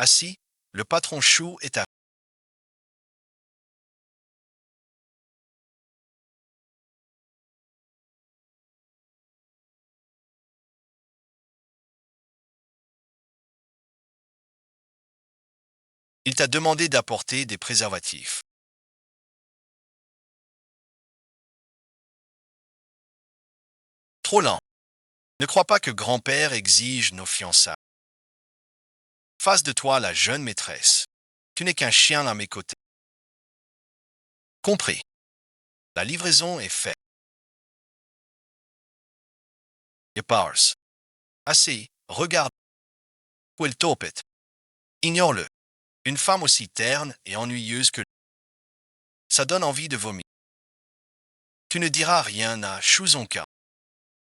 Assis, le patron Chou est à... Il t'a demandé d'apporter des préservatifs. Trop lent. Ne crois pas que grand-père exige nos fiançailles. Face de toi la jeune maîtresse. Tu n'es qu'un chien à mes côtés. Compris. La livraison est faite. Et Powers. Assez. Regarde. Où elle topette. Ignore-le. Une femme aussi terne et ennuyeuse que... Ça donne envie de vomir. Tu ne diras rien à Chuzonka.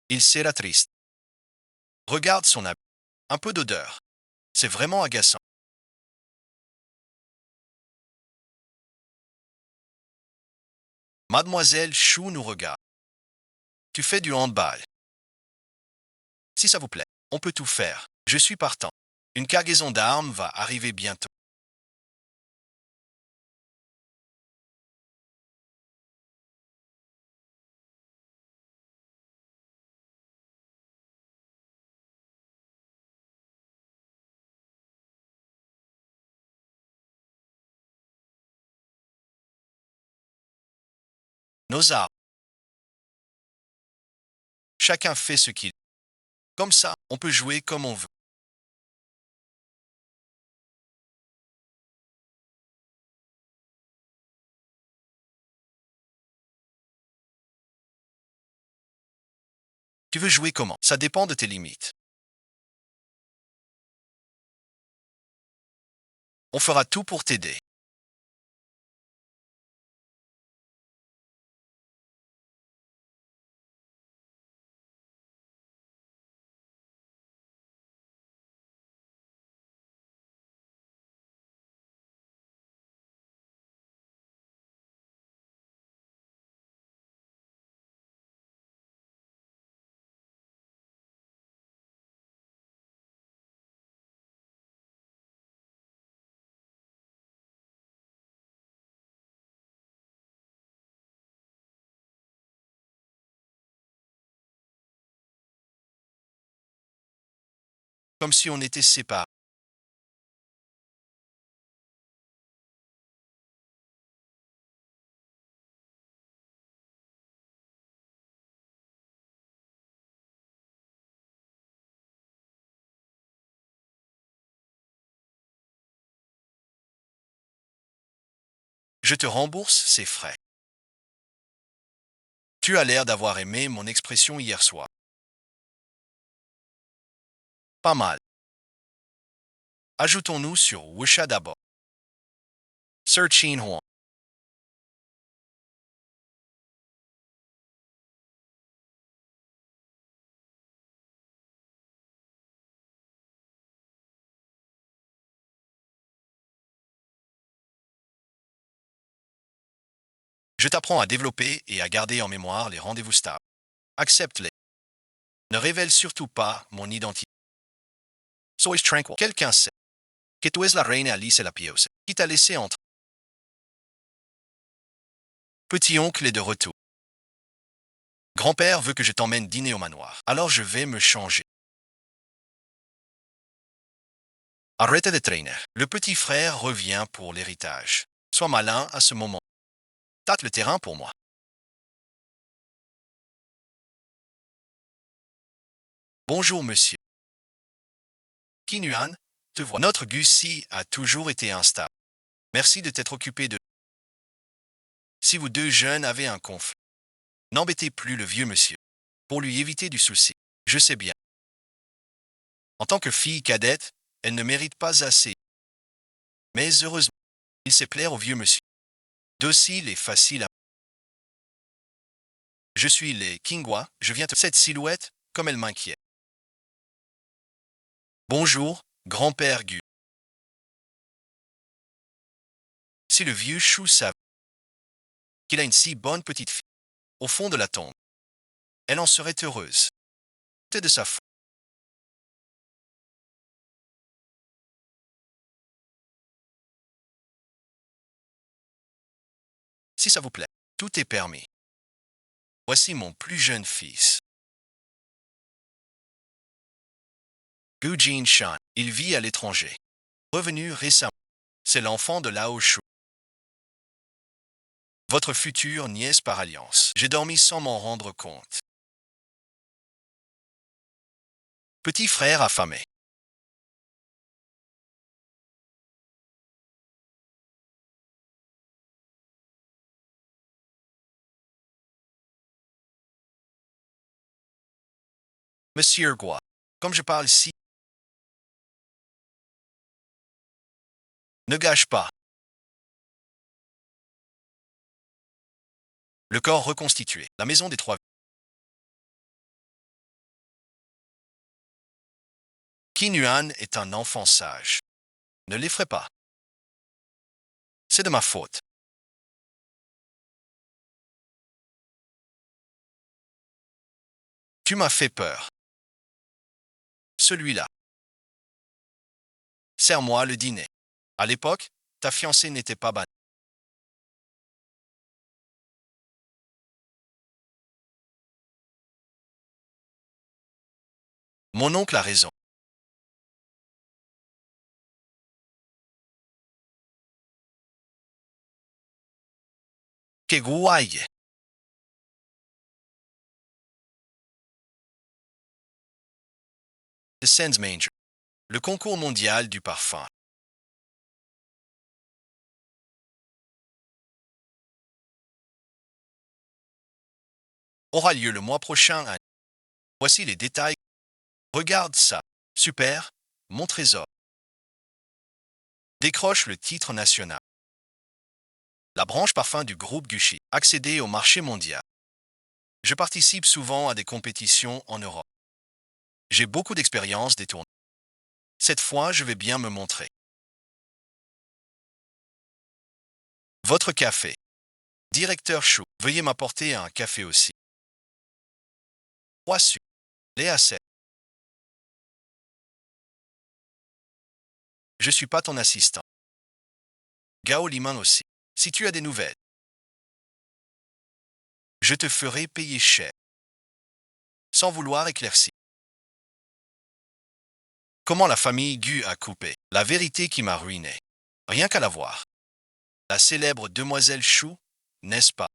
Il sera triste. Regarde son habit. Un peu d'odeur. C'est vraiment agaçant. Mademoiselle Chou nous regarde. Tu fais du handball. Si ça vous plaît, on peut tout faire. Je suis partant. Une cargaison d'armes va arriver bientôt. Nos armes. Chacun fait ce qu'il... Comme ça, on peut jouer comme on veut. Tu veux jouer comment? Ça dépend de tes limites. On fera tout pour t'aider. Comme si on était séparés. Je te rembourse ces frais. Tu as l'air d'avoir aimé mon expression hier soir. Pas mal. Ajoutons-nous sur Wusha d'abord. Sir Chin Huang. Je t'apprends à développer et à garder en mémoire les rendez-vous stables. Accepte-les. Ne révèle surtout pas mon identité. Sois tranquille. Quelqu'un sait que tu es la reine Alice et la pieuse qui t'a laissé entrer. Petit-oncle est de retour. Grand-père veut que je t'emmène dîner au manoir. Alors je vais me changer. Arrête de traîner. Le petit frère revient pour l'héritage. Sois malin à ce moment. Tâte le terrain pour moi. Bonjour, monsieur. Kinuan, te vois. Notre Gussie a toujours été instable. Merci de t'être occupé de... Si vous deux jeunes avez un conflit, n'embêtez plus le vieux monsieur. Pour lui éviter du souci. Je sais bien. En tant que fille cadette, elle ne mérite pas assez. Mais heureusement, il sait plaire au vieux monsieur. Docile et facile à... Je suis les Kingwa, je viens te... Cette silhouette, comme elle m'inquiète. Bonjour, grand-père Gu. Si le vieux Chou savait qu'il a une si bonne petite fille, au fond de la tombe, elle en serait heureuse. C'est de sa faute. Si ça vous plaît, tout est permis. Voici mon plus jeune fils. Gu Jin Shan. Il vit à l'étranger. Revenu récemment. C'est l'enfant de Lao Shu. Votre future nièce par alliance. J'ai dormi sans m'en rendre compte. Petit frère affamé. Monsieur Gua. Comme je parle ici, ne gâche pas. Le corps reconstitué. La maison des trois. Qin Yuan est un enfant sage. Ne l'effraie pas. C'est de ma faute. Tu m'as fait peur. Celui-là. Sers-moi le dîner. À l'époque, ta fiancée n'était pas banale. Mon oncle a raison. Keguaye. The Sense Manger. Le concours mondial du parfum. Aura lieu le mois prochain. Voici les détails. Regarde ça. Super. Mon trésor. Décroche le titre national. La branche parfum du groupe Gucci. Accéder au marché mondial. Je participe souvent à des compétitions en Europe. J'ai beaucoup d'expérience des tournois. Cette fois, je vais bien me montrer. Votre café. Directeur Chou. Veuillez m'apporter un café aussi. 3 sucres. Lait à sel. Je suis pas ton assistant. Gao Liman aussi. Si tu as des nouvelles, je te ferai payer cher. Sans vouloir éclaircir. Comment la famille Gu a coupé. La vérité qui m'a ruiné. Rien qu'à la voir. La célèbre demoiselle Chou, n'est-ce pas?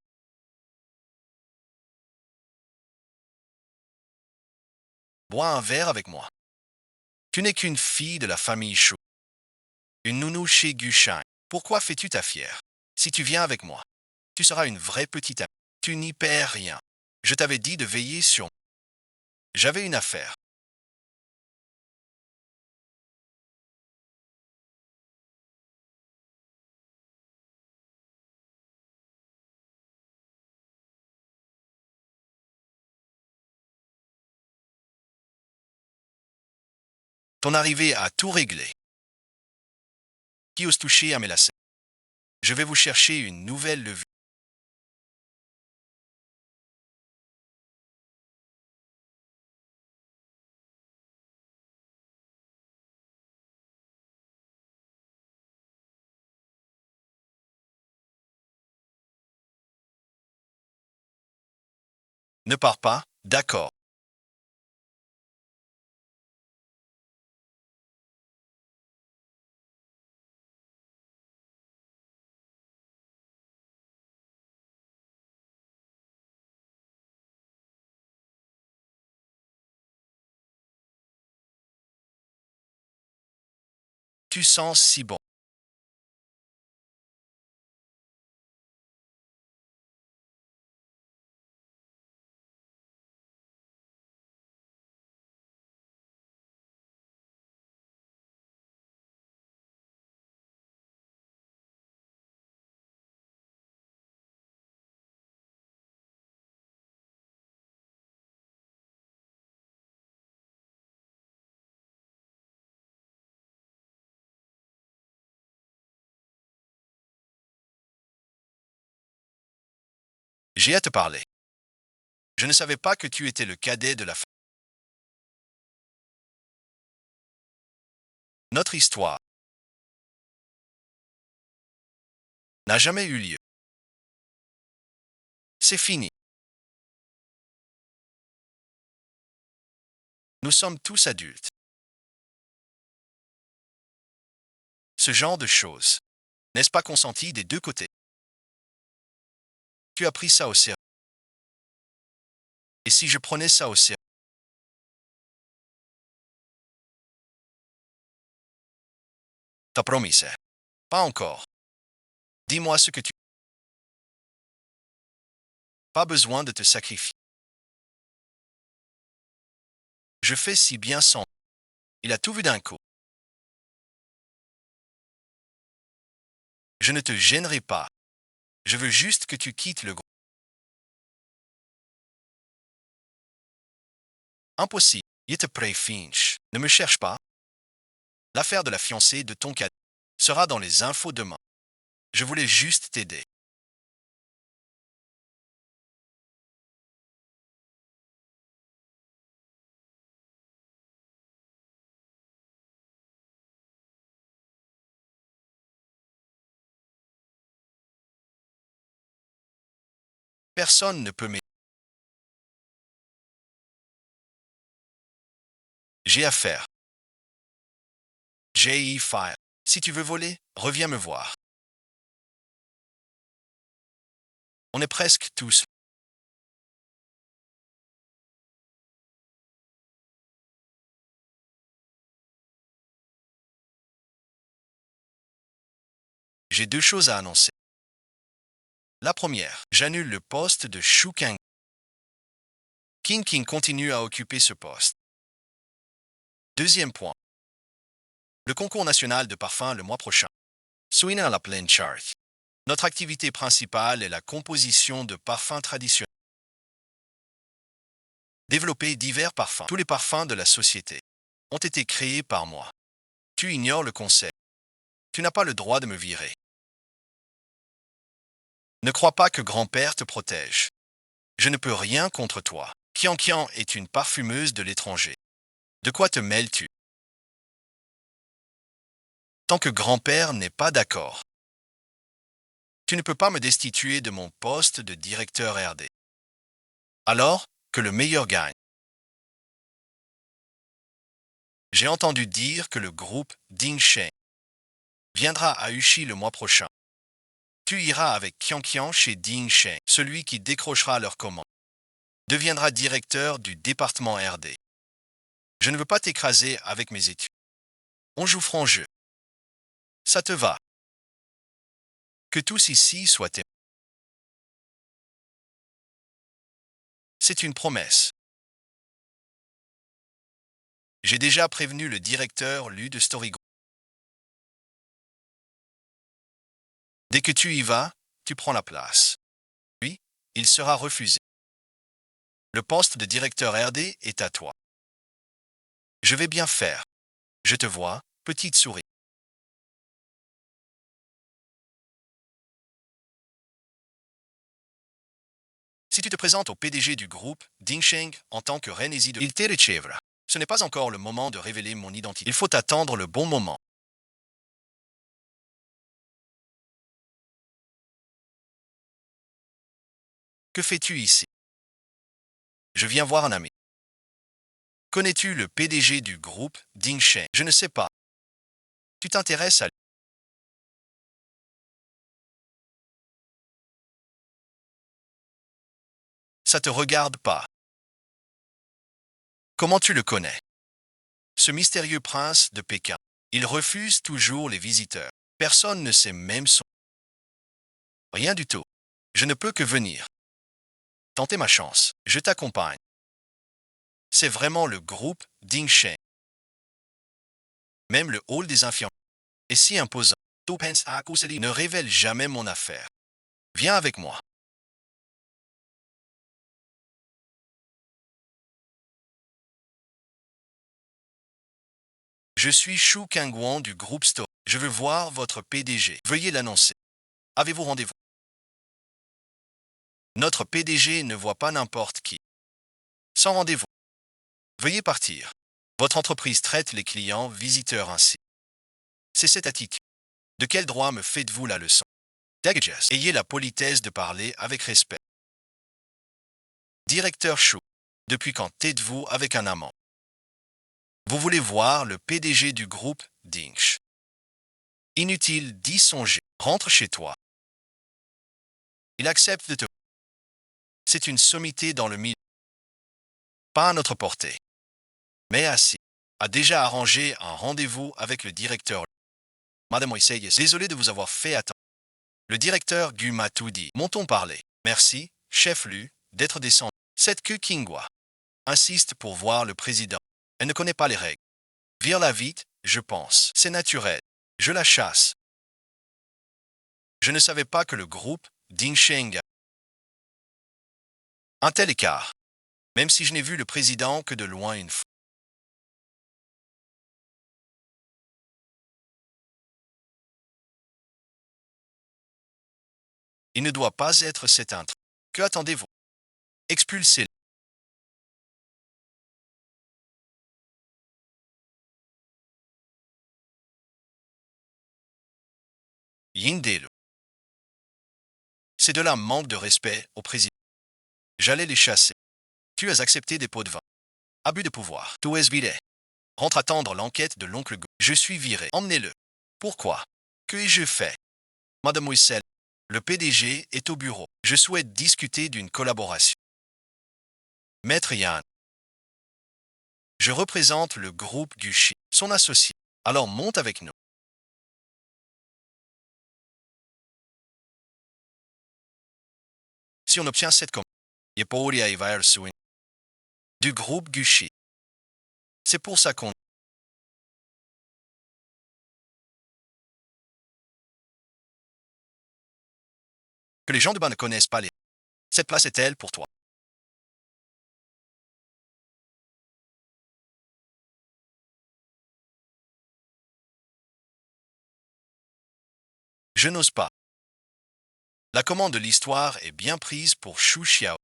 Bois un verre avec moi. Tu n'es qu'une fille de la famille Chou. Une nounou chez Gu Shang. Pourquoi fais-tu ta fière? Si tu viens avec moi, tu seras une vraie petite amie. Tu n'y perds rien. Je t'avais dit de veiller sur moi. J'avais une affaire. Ton arrivée a tout réglé. Qui ose toucher à mes lacets? Je vais vous chercher une nouvelle levure. Ne pars pas, d'accord. Tu sens si bon. J'ai à te parler. Je ne savais pas que tu étais le cadet de la famille. Notre histoire n'a jamais eu lieu. C'est fini. Nous sommes tous adultes. Ce genre de choses, n'est-ce pas consenti des deux côtés? Tu as pris ça au sérieux. Et si je prenais ça au sérieux? T'as promis, c'est? Pas encore. Dis-moi ce que tu... Pas besoin de te sacrifier. Je fais si bien sans. Il a tout vu d'un coup. Je ne te gênerai pas. Je veux juste que tu quittes le groupe. Impossible. Il te prie, Finch. Ne me cherche pas. L'affaire de la fiancée de ton cadet sera dans les infos demain. Je voulais juste t'aider. Personne ne peut m'aider. J'ai affaire. J.E. File. Si tu veux voler, reviens me voir. On est presque tous. J'ai deux choses à annoncer. La première, j'annule le poste de Shu Kang. King continue à occuper ce poste. Deuxième point. Le concours national de parfums le mois prochain. Swing à la pleine chart. Notre activité principale est la composition de parfums traditionnels. Développer divers parfums. Tous les parfums de la société ont été créés par moi. Tu ignores le concept. Tu n'as pas le droit de me virer. Ne crois pas que grand-père te protège. Je ne peux rien contre toi. Kian est une parfumeuse de l'étranger. De quoi te mêles-tu? Tant que grand-père n'est pas d'accord, tu ne peux pas me destituer de mon poste de directeur RD. Alors, que le meilleur gagne. J'ai entendu dire que le groupe Ding Sheng viendra à Uchi le mois prochain. Tu iras avec Kian chez Ding Sheng, celui qui décrochera leur commande. Deviendra directeur du département RD. Je ne veux pas t'écraser avec mes études. On joue franc jeu. Ça te va. Que tous ici soient aimés. C'est une promesse. J'ai déjà prévenu le directeur Lu de Storygo. Dès que tu y vas, tu prends la place. Puis, il sera refusé. Le poste de directeur RD est à toi. Je vais bien faire. Je te vois, petite souris. Si tu te présentes au PDG du groupe, Ding Sheng, en tant que Renési de... Il te ricevra. Ce n'est pas encore le moment de révéler mon identité. Il faut attendre le bon moment. Que fais-tu ici? Je viens voir un ami. Connais-tu le PDG du groupe, Ding Sheng? Je ne sais pas. Tu t'intéresses à lui. Ça te regarde pas. Comment tu le connais? Ce mystérieux prince de Pékin. Il refuse toujours les visiteurs. Personne ne sait même son... Rien du tout. Je ne peux que venir. Tenter ma chance. Je t'accompagne. C'est vraiment le groupe Ding Sheng. Même le hall des infirmiers est si imposant. Ne révèle jamais mon affaire. Viens avec moi. Je suis Shu Kangwon du groupe Store. Je veux voir votre PDG. Veuillez l'annoncer. Avez-vous rendez-vous? Notre PDG ne voit pas n'importe qui. Sans rendez-vous. Veuillez partir. Votre entreprise traite les clients visiteurs ainsi. C'est cette attitude. De quel droit me faites-vous la leçon? Ayez la politesse de parler avec respect. Directeur Chou, depuis quand êtes-vous avec un amant? Vous voulez voir le PDG du groupe Dinch. Inutile d'y songer. Rentre chez toi. Il accepte de te... C'est une sommité dans le milieu. Pas à notre portée. Mais assis. A déjà arrangé un rendez-vous avec le directeur. Madame Moïseyes, désolé de vous avoir fait attendre. Le directeur Gu m'a tout dit. Montons parler. Merci, chef Lu, d'être descendu. Cette queue Kingwa insiste pour voir le président. Elle ne connaît pas les règles. Vire-la vite, je pense. C'est naturel. Je la chasse. Je ne savais pas que le groupe Dingsheng a un tel écart, même si je n'ai vu le président que de loin une fois. Il ne doit pas être cet intre. Que attendez-vous? Expulsez-le. Yindelo. C'est de là manque de respect au président. J'allais les chasser. Tu as accepté des pots de vin. Abus de pouvoir. Tout est viré. Rentre attendre l'enquête de l'oncle Go. Je suis viré. Emmenez-le. Pourquoi? Que ai-je fait? Madame Wissel, le PDG est au bureau. Je souhaite discuter d'une collaboration. Maître Yann, je représente le groupe Gucci, son associé. Alors monte avec nous. Si on obtient cette commande, du groupe Gucci. C'est pour ça qu'on... que les gens de bas ne connaissent pas les... Cette place est-elle pour toi? Je n'ose pas. La commande de l'histoire est bien prise pour Xu Xiao.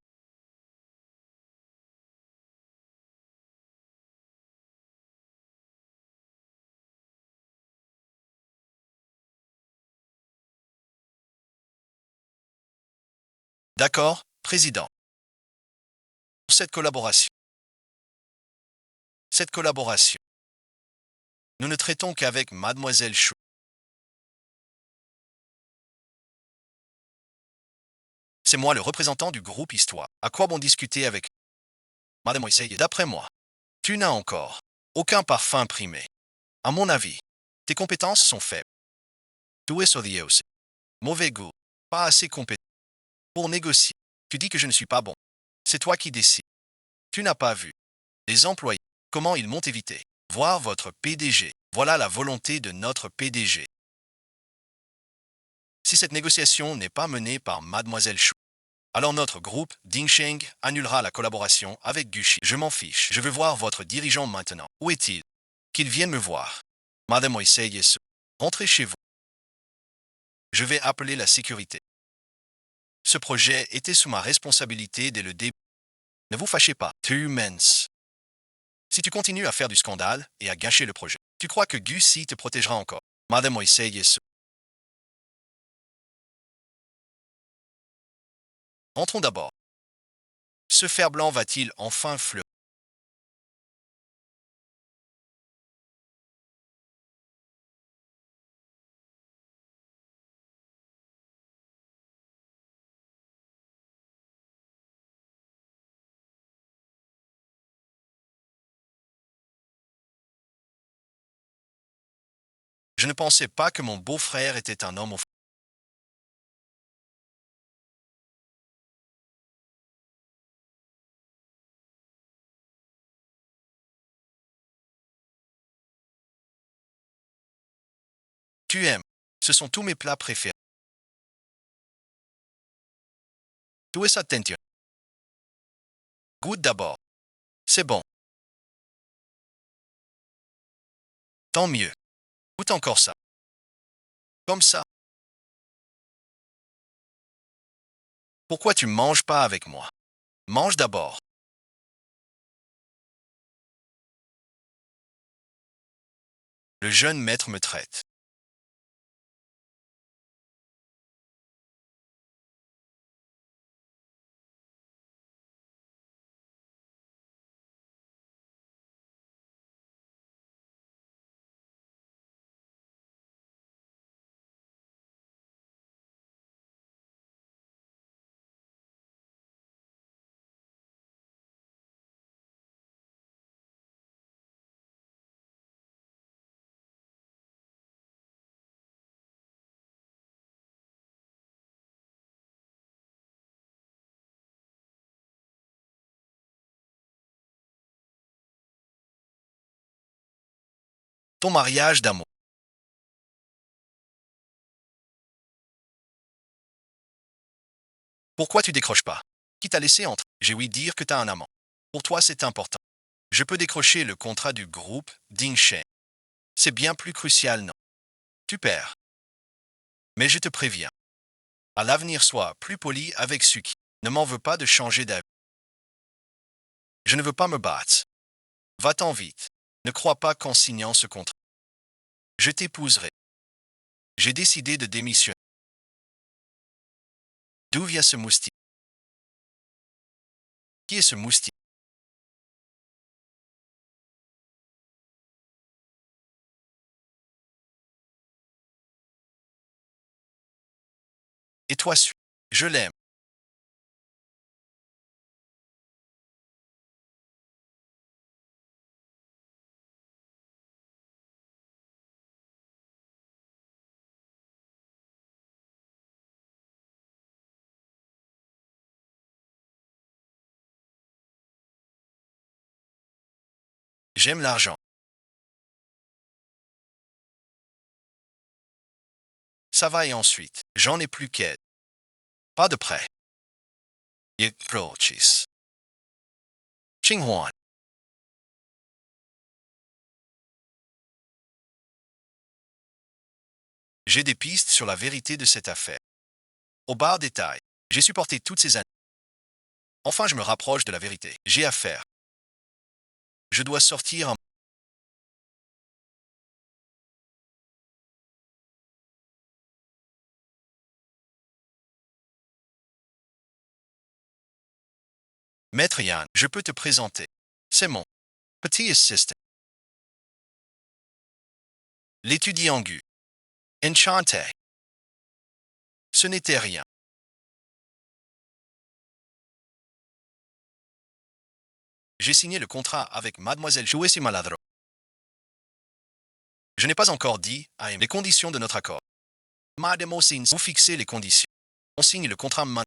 D'accord, président. Pour cette collaboration. Cette collaboration. Nous ne traitons qu'avec Mademoiselle Chou. C'est moi le représentant du groupe Histoire. À quoi bon discuter avec Madame Moïseye? D'après moi, tu n'as encore aucun parfum primé. À mon avis, tes compétences sont faibles. Tu es odieux aussi. Mauvais goût. Pas assez compétent. Pour négocier, tu dis que je ne suis pas bon. C'est toi qui décides. Tu n'as pas vu. Les employés, comment ils m'ont évité. Voir votre PDG. Voilà la volonté de notre PDG. Si cette négociation n'est pas menée par Mademoiselle Chou, alors notre groupe, Dingsheng, annulera la collaboration avec Gucci. Je m'en fiche. Je veux voir votre dirigeant maintenant. Où est-il? Qu'il vienne me voir. Madame Moïseyes, rentrez chez vous. Je vais appeler la sécurité. Ce projet était sous ma responsabilité dès le début. Ne vous fâchez pas. Tu mens. Si tu continues à faire du scandale et à gâcher le projet, tu crois que Gucci te protégera encore? Madame Moïseyes. Rentrons d'abord. Ce fer blanc va-t-il enfin fleurir? Je ne pensais pas que mon beau-frère était un homme au... Tu aimes. Ce sont tous mes plats préférés. Tout est ça tenture. Goûte d'abord. C'est bon. Tant mieux. Goûte encore ça. Comme ça. Pourquoi tu manges pas avec moi? Mange d'abord. Le jeune maître me traite. ton mariage d'amour. Pourquoi tu décroches pas? Qui t'a laissé entrer? J'ai ouï dire que t'as un amant. Pour toi, c'est important. Je peux décrocher le contrat du groupe Dingshen. C'est bien plus crucial, non? Tu perds. Mais je te préviens. À l'avenir, sois plus poli avec Suki. Ne m'en veux pas de changer d'avis. Je ne veux pas me battre. Va-t'en vite. Ne crois pas qu'en signant ce contrat, je t'épouserai. J'ai décidé de démissionner. D'où vient ce moustique? Qui est ce moustique? Et toi, Su? Je l'aime. J'aime l'argent. Ça va et ensuite, j'en ai plus qu'elle. Pas de prêt. Approaches. Xinhuan. J'ai des pistes sur la vérité de cette affaire. Au bar détail, j'ai supporté toutes ces années. Enfin, je me rapproche de la vérité. J'ai affaire. Je dois sortir un... Maître Yann, je peux te présenter. C'est mon petit assistant. L'étudiant Gu. Enchanté. Ce n'était rien. J'ai signé le contrat avec Mademoiselle Chouessi Maladro. Je n'ai pas encore dit à les conditions de notre accord. Madame Osins, vous fixez les conditions. On signe le contrat maintenant.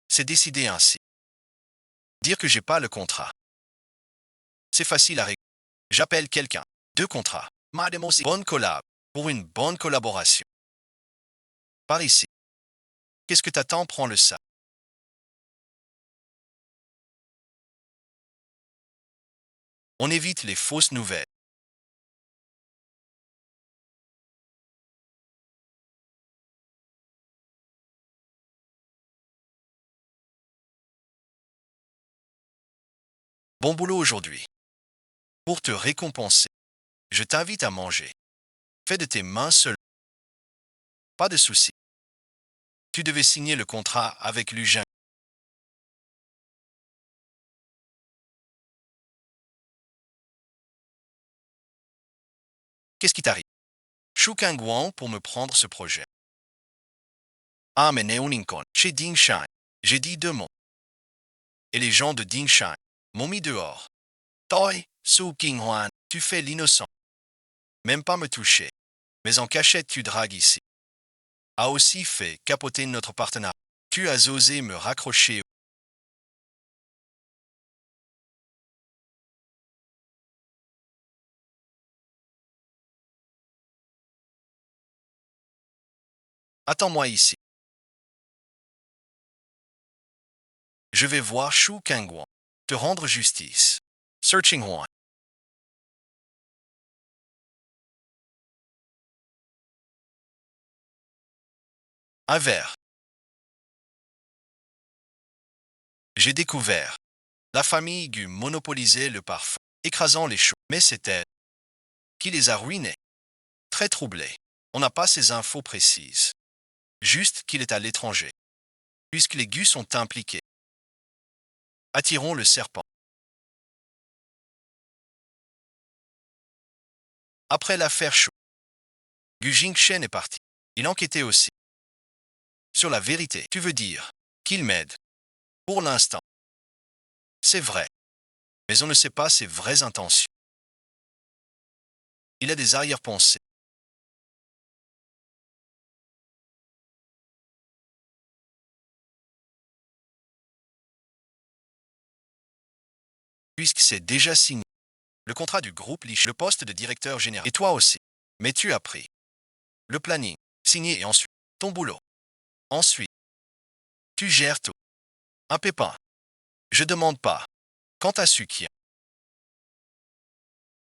C'est décidé ainsi. Dire que j'ai pas le contrat. C'est facile à régler. J'appelle quelqu'un. Deux contrats. Madame Osins, bonne collab. Pour une bonne collaboration. Par ici. Qu'est-ce que t'attends? Prends le ça. On évite les fausses nouvelles. Bon boulot aujourd'hui. Pour te récompenser, je t'invite à manger. Fais de tes mains seules. Pas de souci. Tu devais signer le contrat avec Lugin. Qu'est-ce qui t'arrive? Shu Kangwang pour me prendre ce projet. Ah, mais Neoninkon, chez Dingshan. J'ai dit deux mots. Et les gens de Dingshan m'ont mis dehors. Toi, Su Qinghuan, tu fais l'innocent. Même pas me toucher. Mais en cachette, tu dragues ici. A aussi fait capoter notre partenaire. Tu as osé me raccrocher. Attends-moi ici. Je vais voir Shu Kangwang. Te rendre justice. Searching Huan. Un verre. J'ai découvert. La famille Gu monopolisait le parfum, écrasant les choux. Mais c'est elle qui les a ruinés. Très troublé. On n'a pas ces infos précises. Juste qu'il est à l'étranger. Puisque les Gus sont impliqués. Attirons le serpent. Après l'affaire Chou, Gu Jingshen est parti. Il enquêtait aussi. Sur la vérité, tu veux dire qu'il m'aide. Pour l'instant. C'est vrai. Mais on ne sait pas ses vraies intentions. Il a des arrière-pensées. Puisque c'est déjà signé. le contrat du groupe Lich, le poste de directeur général. Et toi aussi. Mais tu as pris le planning, signé et ensuite ton boulot. Ensuite, tu gères tout. Un pépin. Je demande pas. Quant à Sukian,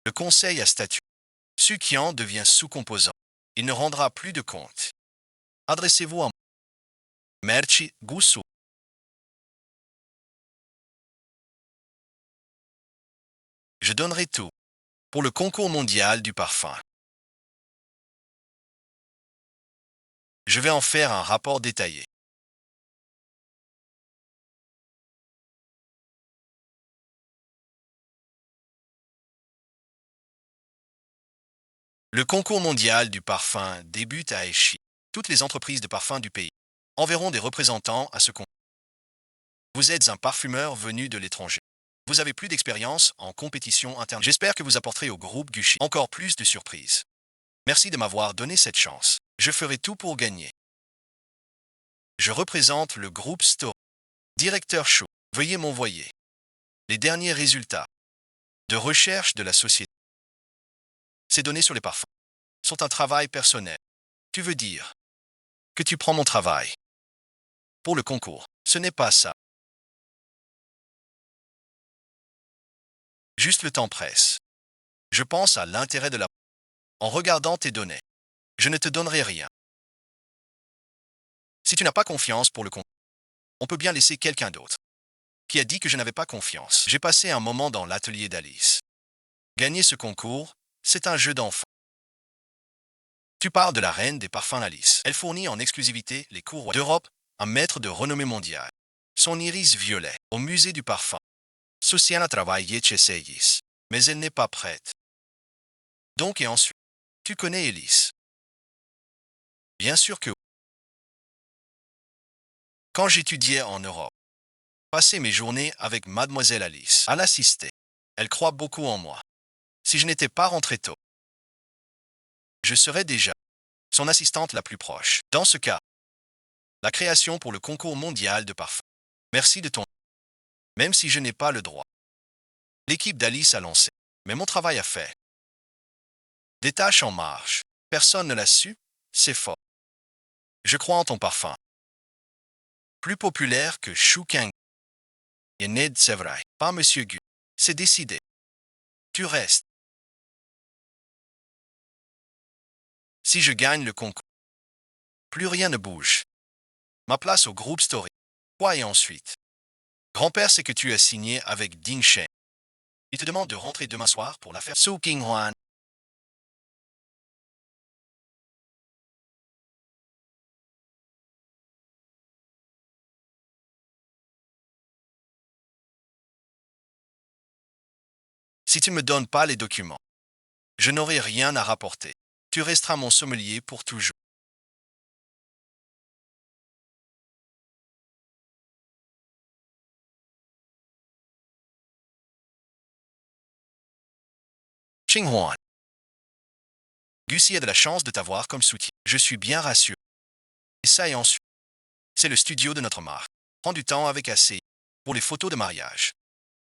le conseil a statut. Sukian devient sous-composant. Il ne rendra plus de compte. Adressez-vous à Merci, Goussou. Je donnerai tout pour le concours mondial du parfum. Je vais en faire un rapport détaillé. Le concours mondial du parfum débute à Aichi. Toutes les entreprises de parfum du pays enverront des représentants à ce concours. Vous êtes un parfumeur venu de l'étranger. Vous avez plus d'expérience en compétition interne. J'espère que vous apporterez au groupe Gucci encore plus de surprises. Merci de m'avoir donné cette chance. Je ferai tout pour gagner. Je représente le groupe Store. Directeur Chou, veuillez m'envoyer les derniers résultats de recherche de la société. Ces données sur les parfums sont un travail personnel. Tu veux dire que tu prends mon travail pour le concours. Ce n'est pas ça. Juste le temps presse. Je pense à l'intérêt de la... En regardant tes données, je ne te donnerai rien. Si tu n'as pas confiance pour le concours, on peut bien laisser quelqu'un d'autre. Qui a dit que je n'avais pas confiance? J'ai passé un moment dans l'atelier d'Alice. Gagner ce concours, c'est un jeu d'enfant. Tu parles de la reine des parfums Alice. Elle fournit en exclusivité les cours d'Europe, un maître de renommée mondiale. Son iris violet, au musée du parfum. Susana travaillé chez Seyis, mais elle n'est pas prête. Donc et ensuite, tu connais Elise. Bien sûr que oui. Quand j'étudiais en Europe, passais mes journées avec mademoiselle Alice, à l'assister. Elle croit beaucoup en moi. Si je n'étais pas rentré tôt, je serais déjà son assistante la plus proche. Dans ce cas, la création pour le concours mondial de parfum. Merci de ton... Même si je n'ai pas le droit. L'équipe d'Alice a lancé, mais mon travail a fait. Des tâches en marche. Personne ne l'a su, c'est faux. Je crois en ton parfum. Plus populaire que Shu Kang. Et Ned, c'est vrai. Pas Monsieur Gu. C'est décidé. Tu restes. Si je gagne le concours, plus rien ne bouge. Ma place au groupe Story. Quoi et ensuite? Grand-père sait que tu as signé avec Ding Sheng. Il te demande de rentrer demain soir pour l'affaire Su King Huan. Si tu ne me donnes pas les documents, je n'aurai rien à rapporter. Tu resteras mon sommelier pour toujours. Ching Huan. Gussie a de la chance de t'avoir comme soutien. Je suis bien rassuré. Et ça et ensuite, c'est le studio de notre marque. Prends du temps avec ACI pour les photos de mariage.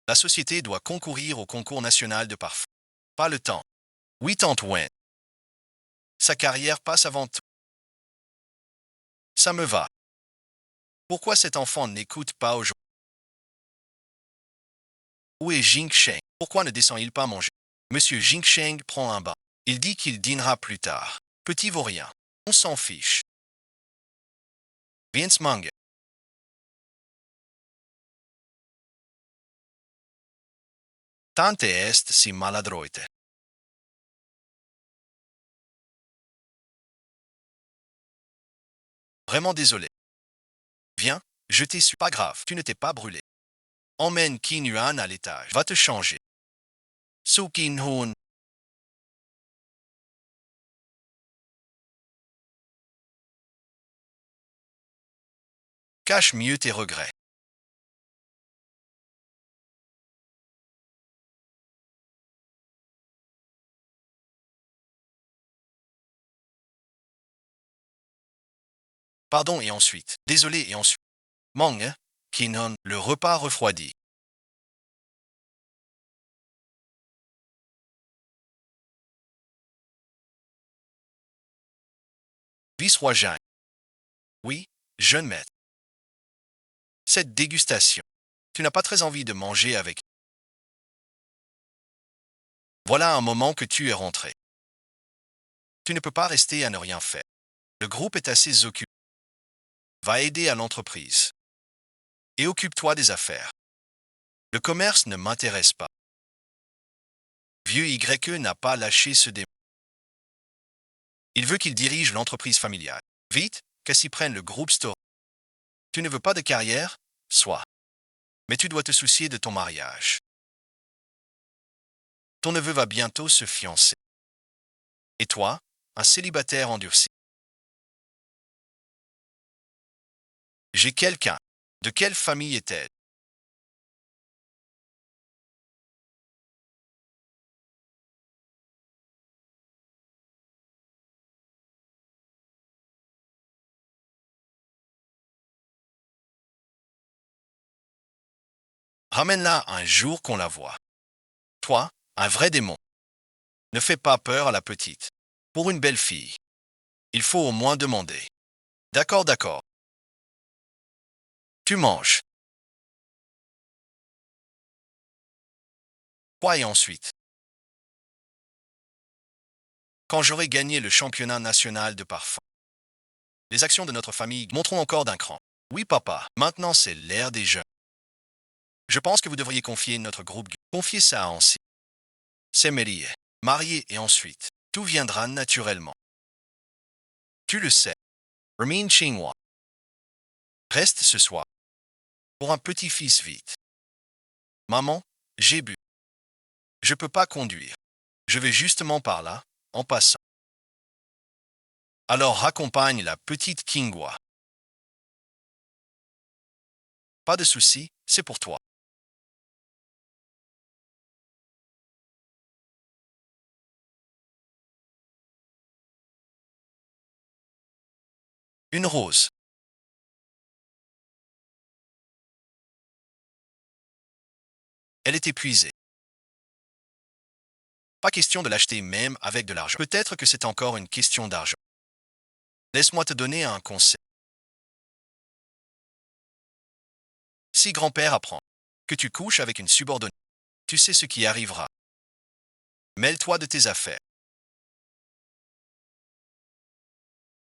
La société doit concourir au concours national de parfum. Pas le temps. Oui, tante Wen. Sa carrière passe avant tout. Ça me va. Pourquoi cet enfant n'écoute pas aujourd'hui? Où est Jing Sheng? Pourquoi ne descend-il pas manger? Monsieur Jing Sheng prend un bain. Il dit qu'il dînera plus tard. Petit vaurien. On s'en fiche. Vince Manga. Tante est si maladroite. Vraiment désolé. Viens, je t'ai su. Pas grave, tu ne t'es pas brûlé. Emmène Qin Yuan à l'étage. Va te changer. Su Qin Hun. Cache mieux tes regrets. Pardon et ensuite. Désolé et ensuite. Mang, hein? Qin Hun. Le repas refroidi. Vice-roi. Oui, jeune maître. Cette dégustation. Tu n'as pas très envie de manger avec. Voilà un moment que tu es rentré. Tu ne peux pas rester à ne rien faire. Le groupe est assez occupé. Va aider à l'entreprise. Et occupe-toi des affaires. Le commerce ne m'intéresse pas. Vieux YE n'a pas lâché ce démon. Il veut qu'il dirige l'entreprise familiale. Vite, qu'à s'y prenne le groupe Store. Tu ne veux pas de carrière? Soit. Mais tu dois te soucier de ton mariage. Ton neveu va bientôt se fiancer. Et toi, un célibataire endurci. J'ai quelqu'un. De quelle famille est-elle? Ramène-la un jour qu'on la voit. Toi, un vrai démon. Ne fais pas peur à la petite. Pour une belle fille, il faut au moins demander. D'accord, d'accord. Tu manges. Quoi et ensuite? Quand j'aurai gagné le championnat national de parfum. Les actions de notre famille monteront encore d'un cran. Oui, papa, maintenant c'est l'ère des jeunes. Je pense que vous devriez confier notre groupe. Confier ça à Ancy. C'est marié. Marié et ensuite, tout viendra naturellement. Tu le sais. Ramin Chingwa. Reste ce soir. Pour un petit-fils vite. Maman, j'ai bu. Je peux pas conduire. Je vais justement par là, en passant. Alors raccompagne la petite Kingwa. Pas de souci, c'est pour toi. Une rose. Elle est épuisée. Pas question de l'acheter même avec de l'argent. Peut-être que c'est encore une question d'argent. Laisse-moi te donner un conseil. Si grand-père apprend que tu couches avec une subordonnée, tu sais ce qui arrivera. Mêle-toi de tes affaires.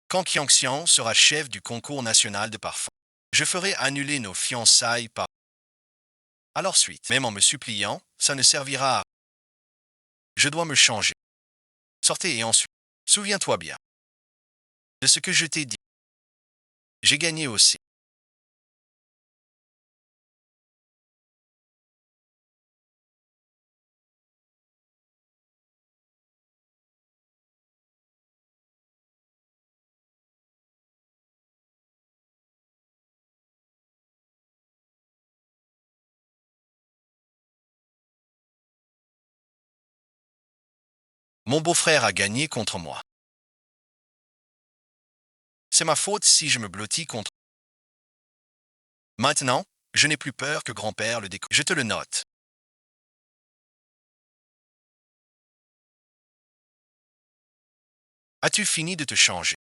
Quand Xiang sera chef du concours national de parfum, je ferai annuler nos fiançailles par. Alors suite, même en me suppliant, ça ne servira à. Je dois me changer. Sortez et ensuite. Souviens-toi bien de ce que je t'ai dit. J'ai gagné aussi. Mon beau-frère a gagné contre moi. C'est ma faute si je me blottis contre. Maintenant, je n'ai plus peur que grand-père le découvre. Je te le note. As-tu fini de te changer?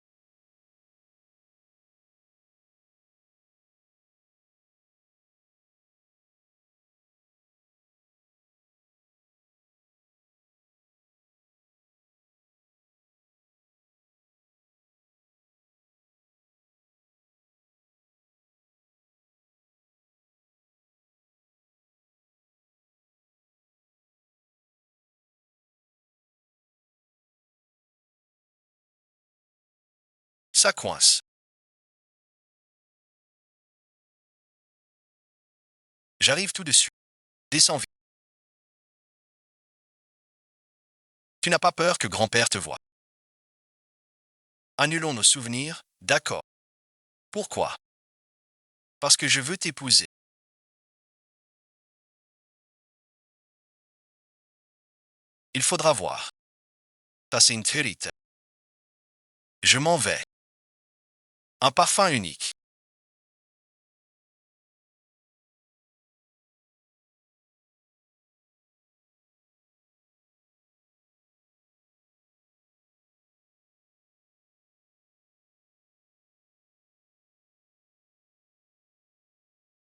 Ça coince. J'arrive tout de suite. Descends vite. Tu n'as pas peur que grand-père te voie. Annulons nos souvenirs, d'accord. Pourquoi? Parce que je veux t'épouser. Il faudra voir. Ça c'est une vérité. Je m'en vais. Un parfum unique.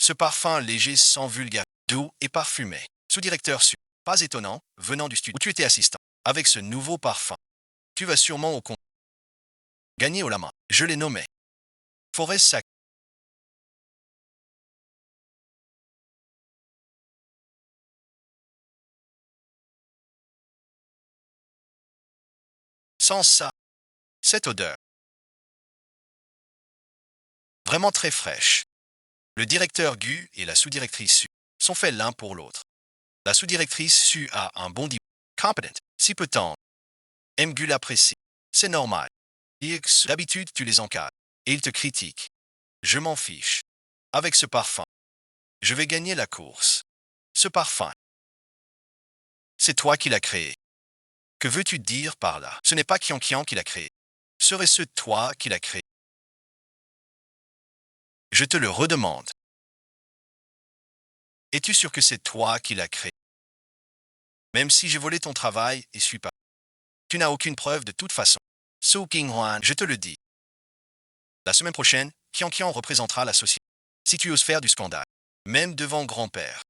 Ce parfum léger sans vulgaire, doux et parfumé. Sous-directeur Su. Pas étonnant, venant du studio où tu étais assistant. Avec ce nouveau parfum, tu vas sûrement au concours. Gagner au la main. Je l'ai nommé. Forêt Sac. Sans ça, cette odeur, vraiment très fraîche. Le directeur Gu et la sous-directrice Su sont faits l'un pour l'autre. La sous-directrice Su a un bon diplôme. Competent. Si peu tendre. M. Gu l'apprécie. C'est normal. X, d'habitude, tu les encadres. Et ils te critiquent. Je m'en fiche. Avec ce parfum, je vais gagner la course. Ce parfum, c'est toi qui l'as créé. Que veux-tu dire par là? Ce n'est pas Kian Kian qui l'a créé. Serait-ce toi qui l'as créé? Je te le redemande. Es-tu sûr que c'est toi qui l'as créé? Même si j'ai volé ton travail et suis pas. Tu n'as aucune preuve de toute façon. So King Huan, je te le dis. La semaine prochaine, Kian Kian représentera la société. Si tu oses faire du scandale, même devant grand-père,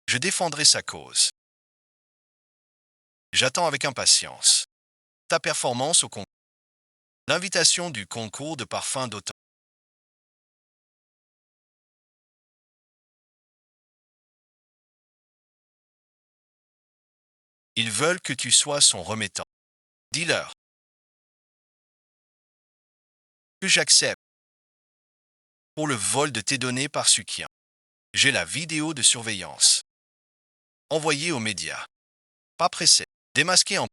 je défendrai sa cause. J'attends avec impatience ta performance au concours. L'invitation du concours de parfum d'automne. Ils veulent que tu sois son remettant. Dis-leur que j'accepte pour le vol de tes données par Sukian. J'ai la vidéo de surveillance. Envoyée aux médias. Pas pressé. Démasqué en...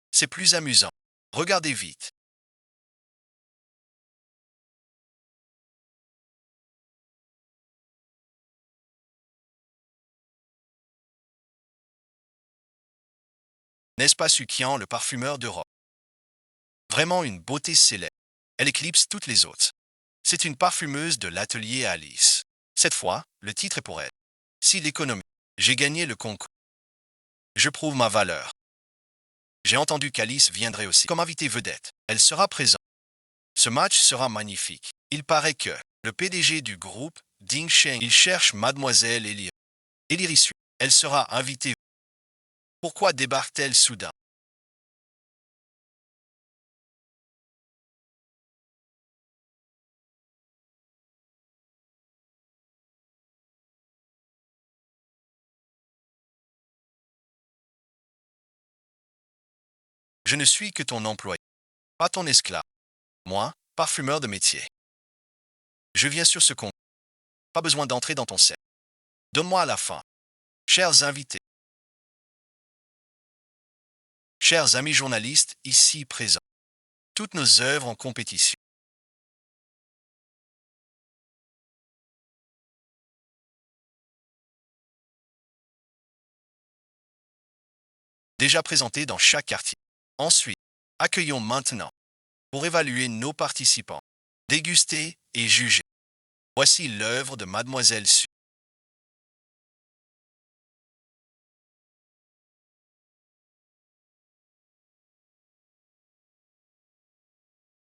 C'est plus amusant. Regardez vite. N'est-ce pas Sukian, le parfumeur d'Europe? Vraiment une beauté célèbre. Elle éclipse toutes les autres. C'est une parfumeuse de l'atelier Alice. Cette fois, le titre est pour elle. Si l'économie, j'ai gagné le concours. Je prouve ma valeur. J'ai entendu qu'Alice viendrait aussi comme invitée vedette. Elle sera présente. Ce match sera magnifique. Il paraît que le PDG du groupe, Ding Sheng, il cherche Mademoiselle Elir. Eliris, elle sera invitée. Pourquoi débarque-t-elle soudain? Je ne suis que ton employé, pas ton esclave. Moi, parfumeur de métier. Je viens sur ce compte. Pas besoin d'entrer dans ton cercle. Donne-moi à la fin. Chers invités, chers amis journalistes ici présents, toutes nos œuvres en compétition. Déjà présentées dans chaque quartier. Ensuite, accueillons maintenant, pour évaluer nos participants, déguster et juger. Voici l'œuvre de Mademoiselle Su.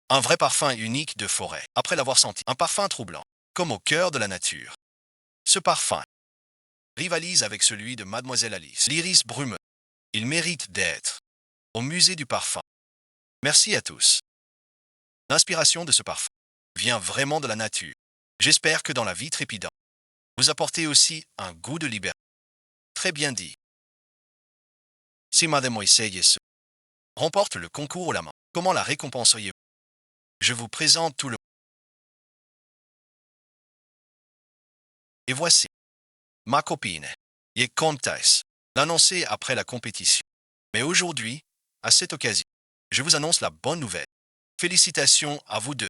Un vrai parfum unique de forêt. Après l'avoir senti, un parfum troublant, comme au cœur de la nature. Ce parfum rivalise avec celui de Mademoiselle Alice. L'iris brumeux. Il mérite d'être au musée du parfum. Merci à tous. L'inspiration de ce parfum vient vraiment de la nature. J'espère que dans la vie trépidante, vous apportez aussi un goût de liberté. Très bien dit. Si Mademoiselle Yesu remporte le concours au la main, comment la récompenseriez-vous? Je vous présente tout le... Et voici ma copine, Ye Comtesse, l'annoncer après la compétition. Mais aujourd'hui, à cette occasion, je vous annonce la bonne nouvelle. Félicitations à vous deux.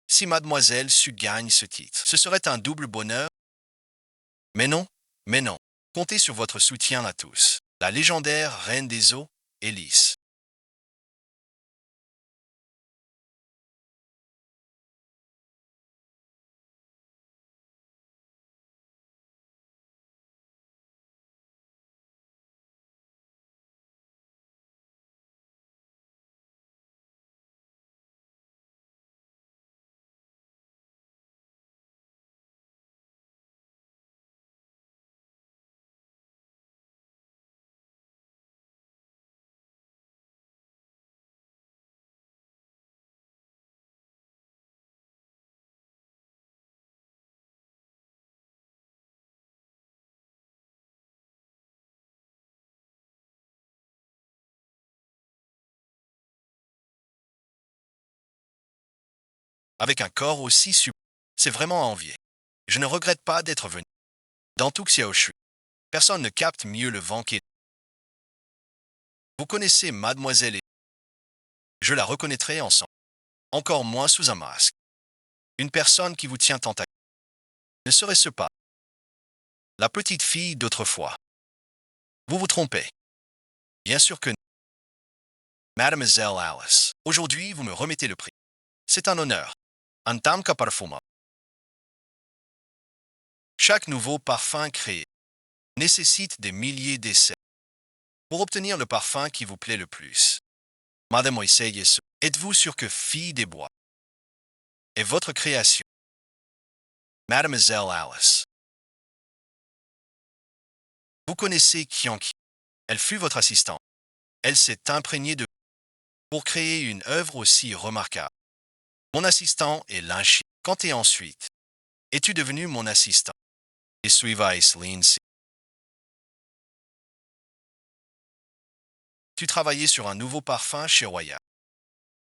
Si Mademoiselle Su gagne ce titre, ce serait un double bonheur. Mais non, mais non. Comptez sur votre soutien à tous. La légendaire reine des eaux, Élise. avec un corps aussi super. C'est vraiment à envier. Je ne regrette pas d'être venu. Dans Tuxiaoshui, personne ne capte mieux le vent qu'elle. Vous connaissez Mademoiselle et je la reconnaîtrai ensemble. Encore moins sous un masque. Une personne qui vous tient tant à cœur. Ne serait-ce pas la petite fille d'autrefois? Vous vous trompez. Bien sûr que non. Mademoiselle Alice, aujourd'hui vous me remettez le prix. C'est un honneur. Un tamka parfuma. Chaque nouveau parfum créé nécessite des milliers d'essais pour obtenir le parfum qui vous plaît le plus. Madame Oiseyes, êtes-vous sûr que Fille des Bois est votre création? Mademoiselle Alice, vous connaissez Kianki. Elle fut votre assistante. Elle s'est imprégnée de pour créer une œuvre aussi remarquable. Mon assistant est Linchi. Quand et ensuite, es-tu devenu mon assistant? Et suivais Lindsay. Tu travaillais sur un nouveau parfum chez Royal.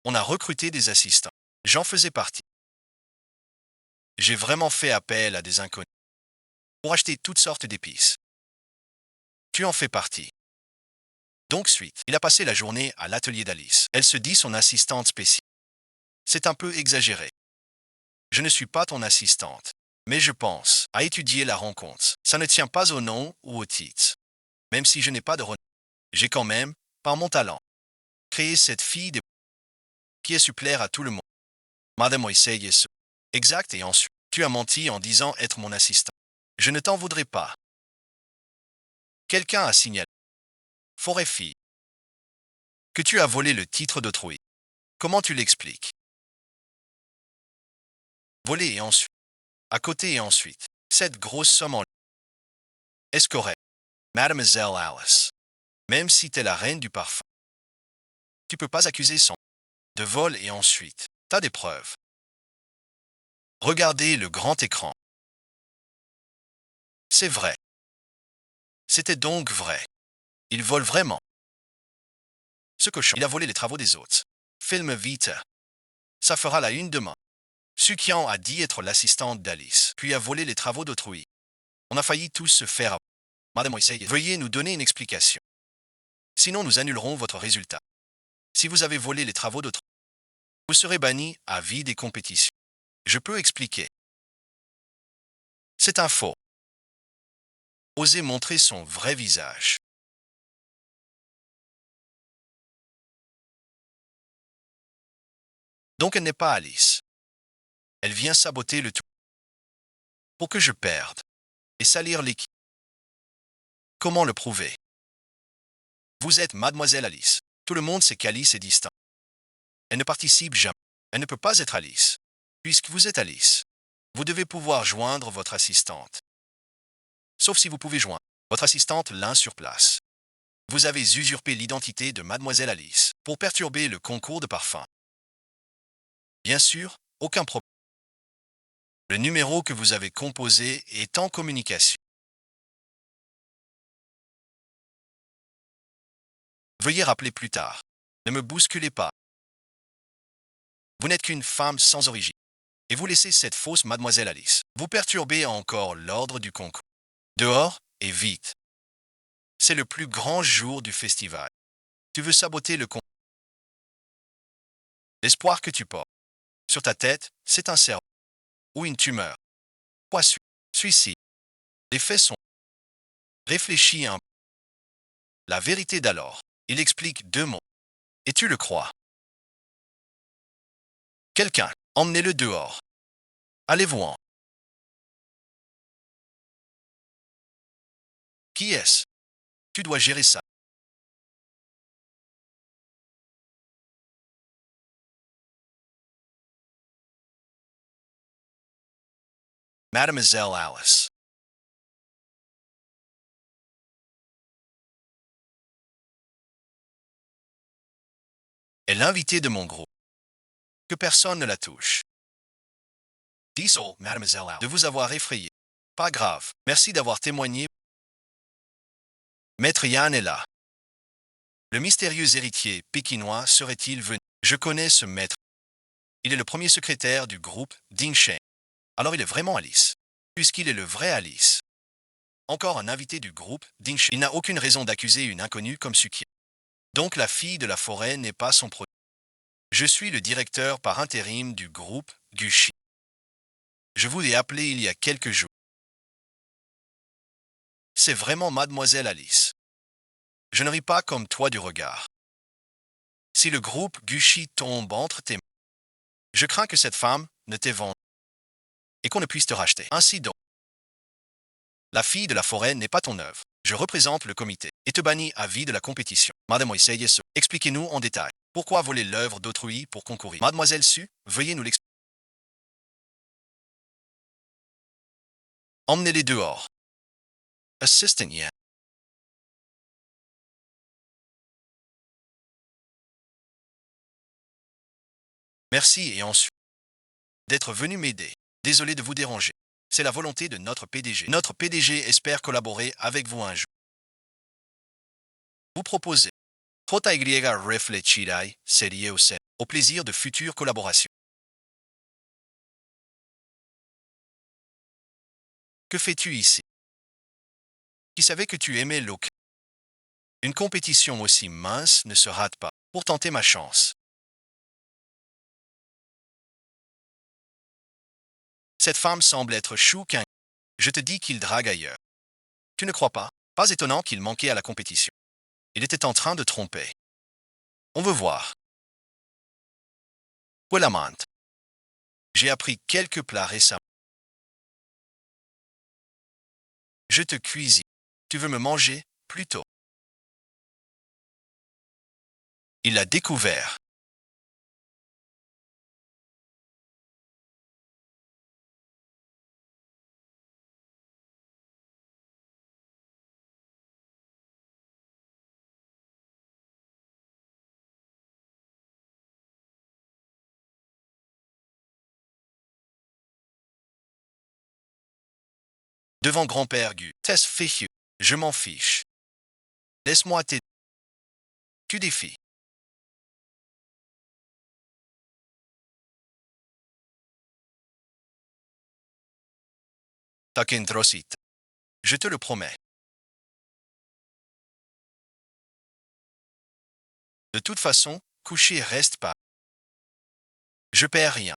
On a recruté des assistants. J'en faisais partie. J'ai vraiment fait appel à des inconnus pour acheter toutes sortes d'épices. Tu en fais partie. Donc suite, il a passé la journée à l'atelier d'Alice. Elle se dit son assistante spéciale. C'est un peu exagéré. Je ne suis pas ton assistante, mais je pense à étudier la rencontre. Ça ne tient pas au nom ou au titre. Même si je n'ai pas de renom, j'ai quand même, par mon talent, créé cette fille qui a su plaire à tout le monde. Madame Oiseyes. Exact, et ensuite, tu as menti en disant être mon assistant. Je ne t'en voudrais pas. Quelqu'un a signalé, forêt fille, que tu as volé le titre d'autrui. Comment tu l'expliques? Voler et ensuite, à côté et ensuite, cette grosse somme en est-ce correct? Mademoiselle Alice, même si t'es la reine du parfum, tu peux pas accuser son de vol et ensuite, t'as des preuves. Regardez le grand écran. C'est vrai. C'était donc vrai. Il vole vraiment. Ce cochon, il a volé les travaux des autres. Film vite. Ça fera la une demain. Sukian a dit être l'assistante d'Alice, puis a volé les travaux d'autrui. On a failli tous se faire. Madame Oiseyes, veuillez nous donner une explication. Sinon, nous annulerons votre résultat. Si vous avez volé les travaux d'autrui, vous serez banni à vie des compétitions. Je peux expliquer. C'est un faux. Osez montrer son vrai visage. Donc elle n'est pas Alice. Elle vient saboter le tout pour que je perde et salir l'équipe. Comment le prouver? Vous êtes Mademoiselle Alice. Tout le monde sait qu'Alice est distinct. Elle ne participe jamais. Elle ne peut pas être Alice. Puisque vous êtes Alice, vous devez pouvoir joindre votre assistante. Sauf si vous pouvez joindre votre assistante l'un sur place. Vous avez usurpé l'identité de Mademoiselle Alice pour perturber le concours de parfum. Bien sûr, aucun problème. Le numéro que vous avez composé est en communication. Veuillez rappeler plus tard. Ne me bousculez pas. Vous n'êtes qu'une femme sans origine. Et vous laissez cette fausse Mademoiselle Alice vous perturber encore l'ordre du concours. Dehors et vite. C'est le plus grand jour du festival. Tu veux saboter le concours. L'espoir que tu portes sur ta tête, c'est un cerveau ou une tumeur. Quoi suicide. Les faits sont. Réfléchis un peu. La vérité d'alors. Il explique deux mots. Et tu le crois. Quelqu'un, emmenez-le dehors. Allez-vous-en. Qui est-ce? Tu dois gérer ça. Mademoiselle Alice. Est l'invitée de mon groupe. Que personne ne la touche. Désolé, Mademoiselle Alice, de vous avoir effrayé. Pas grave. Merci d'avoir témoigné. Maître Yann est là. Le mystérieux héritier pékinois serait-il venu? Je connais ce maître. Il est le premier secrétaire du groupe Ding Sheng. Alors il est vraiment Alice, puisqu'il est le vrai Alice. Encore un invité du groupe Ding Sheng. Il n'a aucune raison d'accuser une inconnue comme Suki. Donc la fille de la forêt n'est pas son produit. Je suis le directeur par intérim du groupe Gushi. Je vous ai appelé il y a quelques jours. C'est vraiment Mademoiselle Alice. Je ne ris pas comme toi du regard. Si le groupe Gushi tombe entre tes mains, je crains que cette femme ne t'ait vendu et qu'on ne puisse te racheter. Ainsi donc, la fille de la forêt n'est pas ton œuvre. Je représente le comité et te bannis à vie de la compétition. Mademoiselle Yesu, expliquez-nous en détail. Pourquoi voler l'œuvre d'autrui pour concourir? Mademoiselle Su, veuillez nous l'expliquer. Emmenez-les dehors. Assistant Yan. Merci et ensuite d'être venu m'aider. Désolé de vous déranger. C'est la volonté de notre PDG. Notre PDG espère collaborer avec vous un jour. Vous proposez Trota Y Reflechirai, Serie au plaisir de futures collaborations. Que fais-tu ici? Qui savait que tu aimais l'eau? Une compétition aussi mince ne se rate pas pour tenter ma chance. Cette femme semble être chou qu'un. Je te dis qu'il drague ailleurs. Tu ne crois pas? Pas étonnant qu'il manquait à la compétition. Il était en train de tromper. On veut voir. Où est la menthe? J'ai appris quelques plats récemment. Je te cuisine. Tu veux me manger plus tôt? Il l'a découvert. Devant grand-père Gu. Tess fichu. Je m'en fiche. Laisse-moi t'aider. Tu défies. Takendrosit. Je te le promets. De toute façon, coucher reste pas. Je perds rien.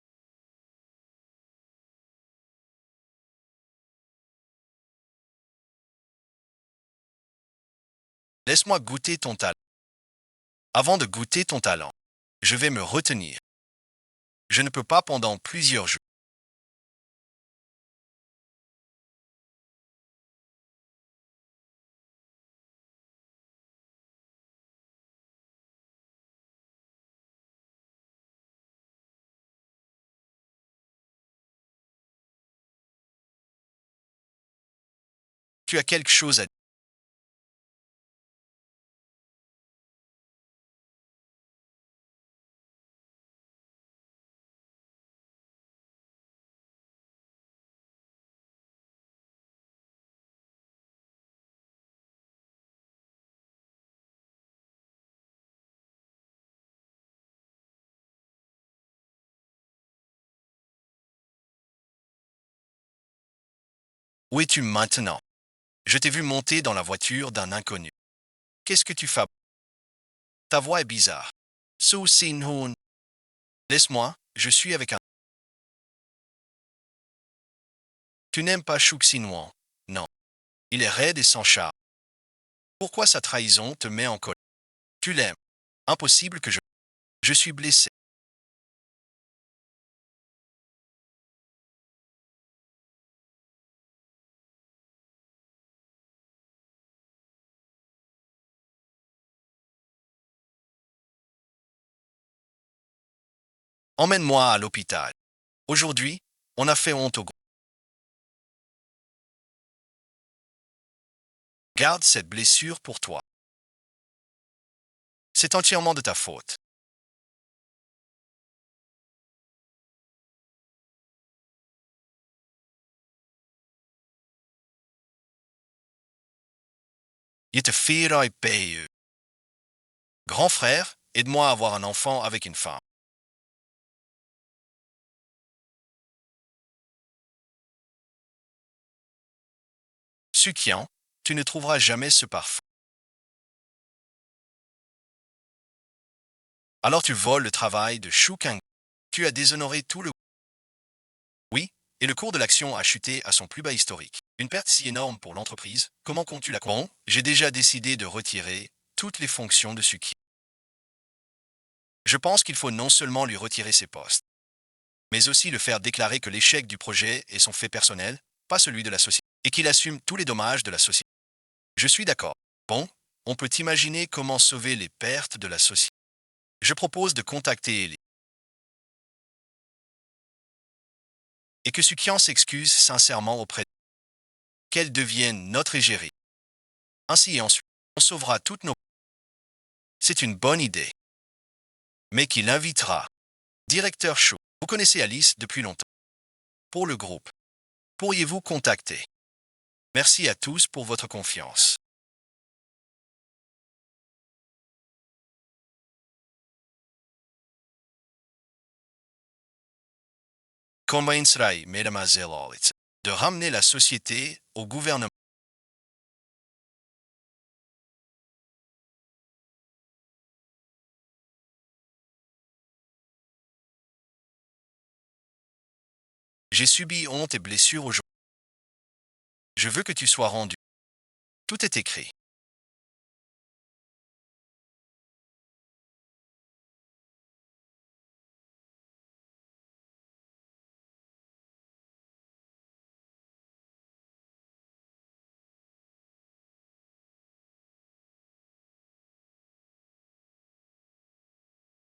Laisse-moi goûter ton talent. Avant de goûter ton talent, je vais me retenir. Je ne peux pas pendant plusieurs jours. Tu as quelque chose à dire. Où es-tu maintenant? Je t'ai vu monter dans la voiture d'un inconnu. Qu'est-ce que tu fais? Ta voix est bizarre. Su Sin Hoon. Laisse-moi, je suis avec un. Tu n'aimes pas Shuk Sin Won. Non. Il est raide et sans charme. Pourquoi sa trahison te met en colère? Tu l'aimes. Impossible que je. Je suis blessé. Emmène-moi à l'hôpital. Aujourd'hui, on a fait honte au groupe. Garde cette blessure pour toi. C'est entièrement de ta faute. Il te ferai payer. Grand frère, aide-moi à avoir un enfant avec une femme. Sukian, tu ne trouveras jamais ce parfum. Alors tu voles le travail de Shu Kang. Tu as déshonoré tout le... Oui, et le cours de l'action a chuté à son plus bas historique. Une perte si énorme pour l'entreprise, comment comptes-tu la... Bon, j'ai déjà décidé de retirer toutes les fonctions de Suki. Je pense qu'il faut non seulement lui retirer ses postes, mais aussi le faire déclarer que l'échec du projet est son fait personnel, pas celui de la société, et qu'il assume tous les dommages de la société. Je suis d'accord. Bon, on peut imaginer comment sauver les pertes de la société. Je propose de contacter Ellie et que Sukian s'excuse sincèrement auprès d'elle, qu'elle devienne notre égérie. Ainsi et ensuite, on sauvera toutes nos... C'est une bonne idée. Mais qui l'invitera? Directeur Shaw, vous connaissez Alice depuis longtemps. Pour le groupe, pourriez-vous contacter? Merci à tous pour votre confiance. Convaincrai, mesdemoiselles, de ramener la société au gouvernement. J'ai subi honte et blessures aujourd'hui. Je veux que tu sois rendu. Tout est écrit.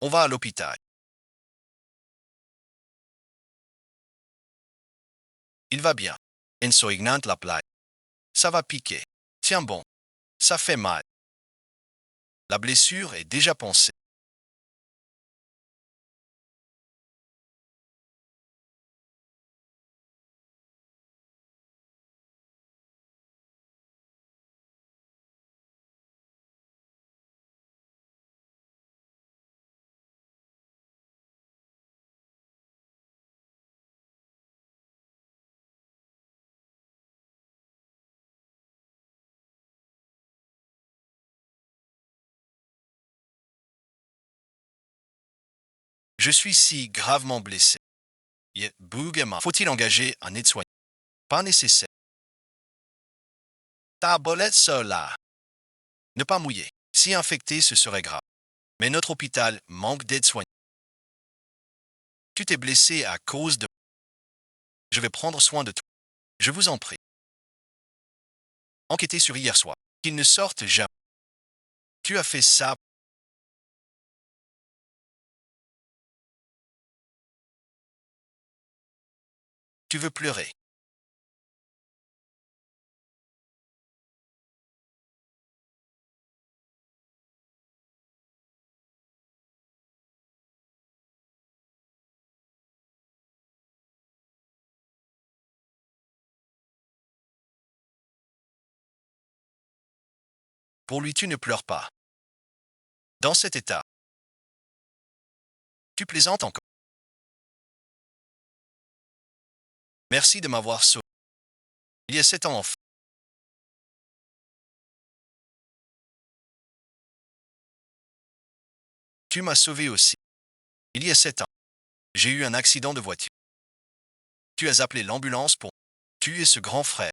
On va à l'hôpital. Il va bien. Enso ignante la plaie. Ça va piquer. Tiens bon. Ça fait mal. La blessure est déjà pensée. Je suis si gravement blessé. Faut-il engager un aide-soignant? Pas nécessaire. Ta bolette là. Ne pas mouiller. Si infecté, ce serait grave. Mais notre hôpital manque d'aide-soignants. Tu t'es blessé à cause de... Je vais prendre soin de toi. Je vous en prie. Enquêtez sur hier soir. Qu'il ne sorte jamais. Tu as fait ça. Tu veux pleurer. Pour lui, tu ne pleures pas. Dans cet état, tu plaisantes encore. Merci de m'avoir sauvé. Il y a 7 ans enfin. Tu m'as sauvé aussi. Il y a 7 ans. J'ai eu un accident de voiture. Tu as appelé l'ambulance pour... Tu es ce grand frère.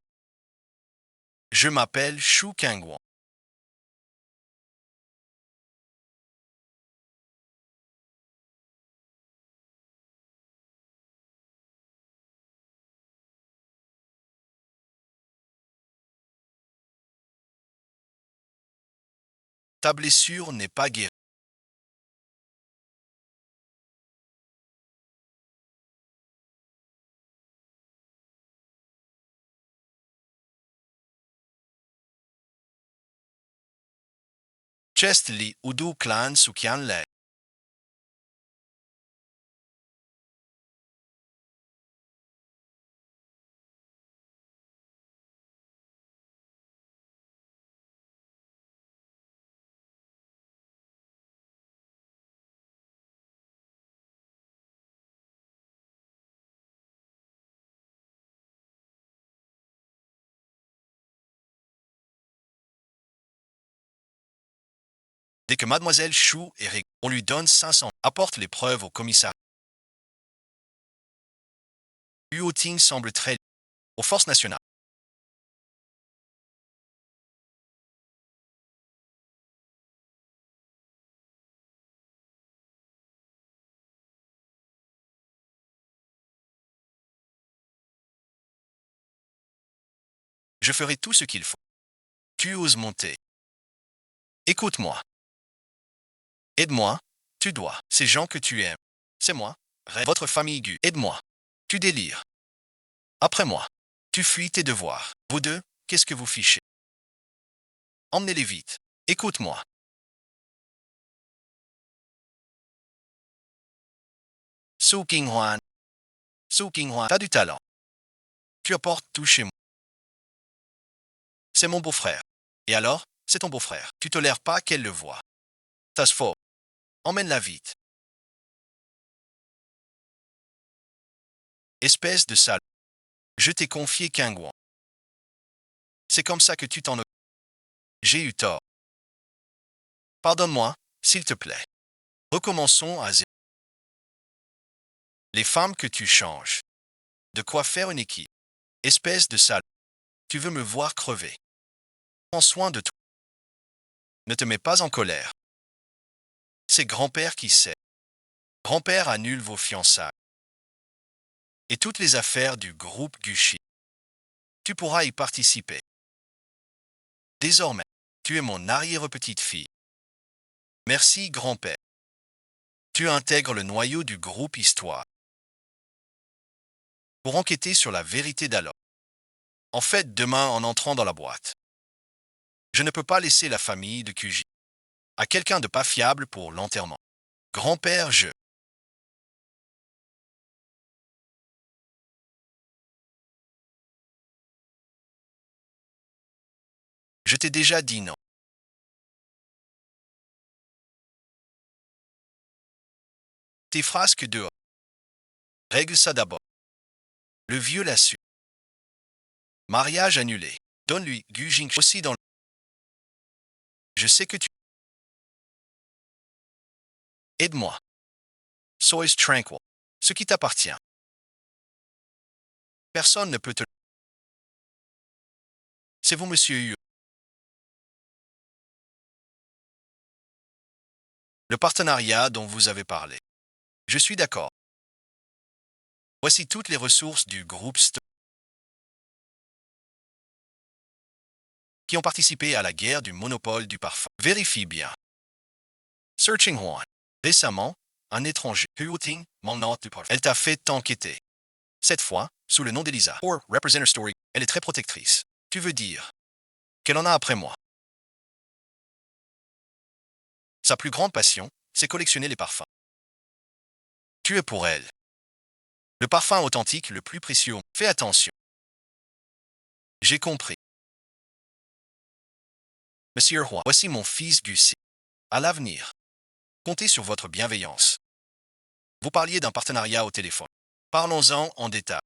Je m'appelle Shu Kangwon. Ta blessure n'est pas guérie. Chest li udu clan sukian le. Dès que mademoiselle Chou est réglée, on lui donne 500. Apporte les preuves au commissariat. Huo Ting semble très lié aux forces nationales. Je ferai tout ce qu'il faut. Tu oses monter. Écoute-moi. Aide-moi. Tu dois. Ces gens que tu aimes. C'est moi. Votre famille Gu. Aide-moi. Tu délires. Après moi. Tu fuis tes devoirs. Vous deux, qu'est-ce que vous fichez? Emmenez-les vite. Écoute-moi. Su Qinghuan. Su Qinghuan, t'as du talent. Tu apportes tout chez moi. C'est mon beau-frère. Et alors, c'est ton beau-frère. Tu tolères pas qu'elle le voie. T'as faux. Emmène-la vite. Espèce de sale. Je t'ai confié Qinghuan. C'est comme ça que tu t'en occupes. J'ai eu tort. Pardonne-moi, s'il te plaît. Recommençons à zéro. Les femmes que tu changes. De quoi faire une équipe. Espèce de sale. Tu veux me voir crever. Prends soin de toi. Ne te mets pas en colère. C'est grand-père qui sait. Grand-père annule vos fiançailles. Et toutes les affaires du groupe Gucci. Tu pourras y participer. Désormais, tu es mon arrière-petite-fille. Merci, grand-père. Tu intègres le noyau du groupe Histoire. Pour enquêter sur la vérité d'alors. En fait, demain en entrant dans la boîte. Je ne peux pas laisser la famille de QJ à quelqu'un de pas fiable pour l'enterrement. Grand-père, je t'ai déjà dit non. Tes frasques dehors. Règle ça d'abord. Le vieux l'a su. Mariage annulé. Donne-lui Gu Jing aussi dans le... Je sais que tu... Aide-moi. Sois tranquille. Ce qui t'appartient. Personne ne peut te... C'est vous, monsieur Yu. Le partenariat dont vous avez parlé. Je suis d'accord. Voici toutes les ressources du groupe qui ont participé à la guerre du monopole du parfum. Vérifie bien. Searching One. Récemment, un étranger, Huoting, Mongnot du parfum. Elle t'a fait enquêter. Cette fois, sous le nom d'Elisa. Or, Representer Story. Elle est très protectrice. Tu veux dire qu'elle en a après moi. Sa plus grande passion, c'est collectionner les parfums. Tu es pour elle. Le parfum authentique le plus précieux. Fais attention. J'ai compris. Monsieur Roy, voici mon fils Gussie. À l'avenir. Comptez sur votre bienveillance. Vous parliez d'un partenariat au téléphone. Parlons-en en détail.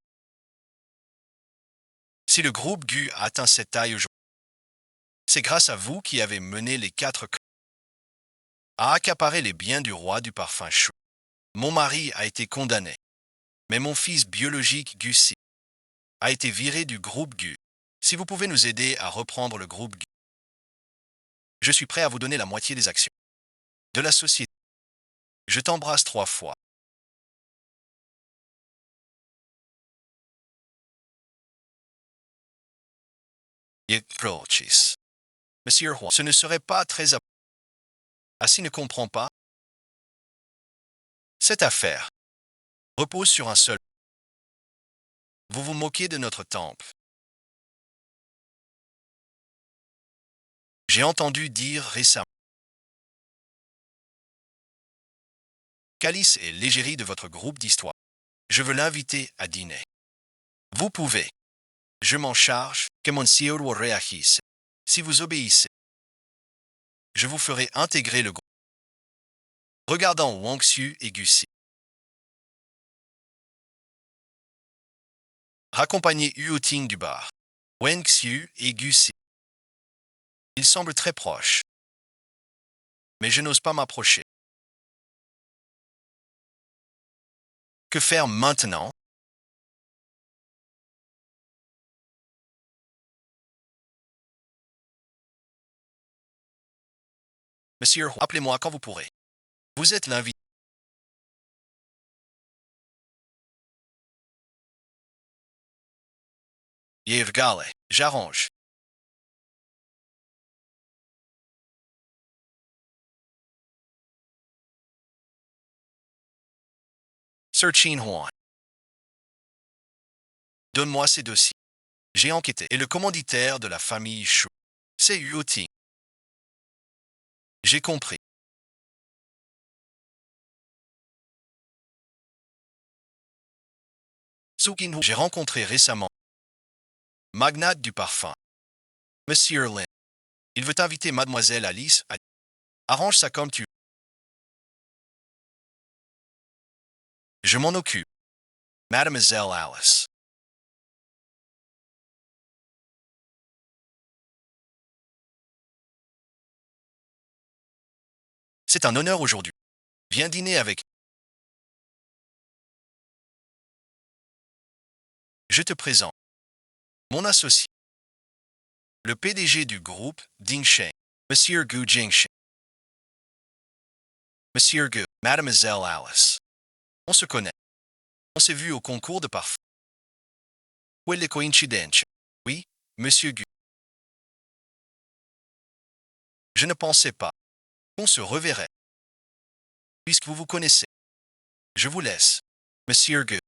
Si le groupe Gu a atteint cette taille aujourd'hui, c'est grâce à vous qui avez mené les 4 clans à accaparer les biens du roi du parfum chou. Mon mari a été condamné, mais mon fils biologique Gussie a été viré du groupe Gu. Si vous pouvez nous aider à reprendre le groupe Gu, je suis prêt à vous donner la moitié des actions de la société. Je t'embrasse 3 fois. Approaches. Monsieur Roy, ce ne serait pas très... Assis ne comprend pas. Cette affaire repose sur un seul. Vous vous moquez de notre temple. J'ai entendu dire récemment. Calice est l'égérie de votre groupe d'histoire. Je veux l'inviter à dîner. Vous pouvez. Je m'en charge que mon CEO réagisse. Si vous obéissez, je vous ferai intégrer le groupe. Regardant Wang Xiu et Gussie. Raccompagnez Huoting du bar. Wang Xiu et Gussie. Ils semblent très proches. mais je n'ose pas m'approcher. Que faire maintenant? Monsieur, appelez-moi quand vous pourrez. Vous êtes l'invité. Yevgale, j'arrange. Sir Chin Huan. Donne-moi ces dossiers. J'ai enquêté. Et le commanditaire de la famille Shu. C'est Yuoti. J'ai compris. Sukin Hu. J'ai rencontré récemment. Magnate du parfum. Monsieur Lin. Il veut inviter Mademoiselle Alice à... Arrange ça comme tu... Je m'en occupe. Mademoiselle Alice. C'est un honneur aujourd'hui. Viens dîner avec... Je te présente. Mon associé. Le PDG du groupe, Ding Sheng. Monsieur Gu Jingsheng. Monsieur Gu. Mademoiselle Alice. On se connaît. On s'est vu au concours de parfum. Quelle coïncidence. Oui, Monsieur Gu. Je ne pensais pas qu'on se reverrait. Puisque vous vous connaissez. Je vous laisse. Monsieur Gu.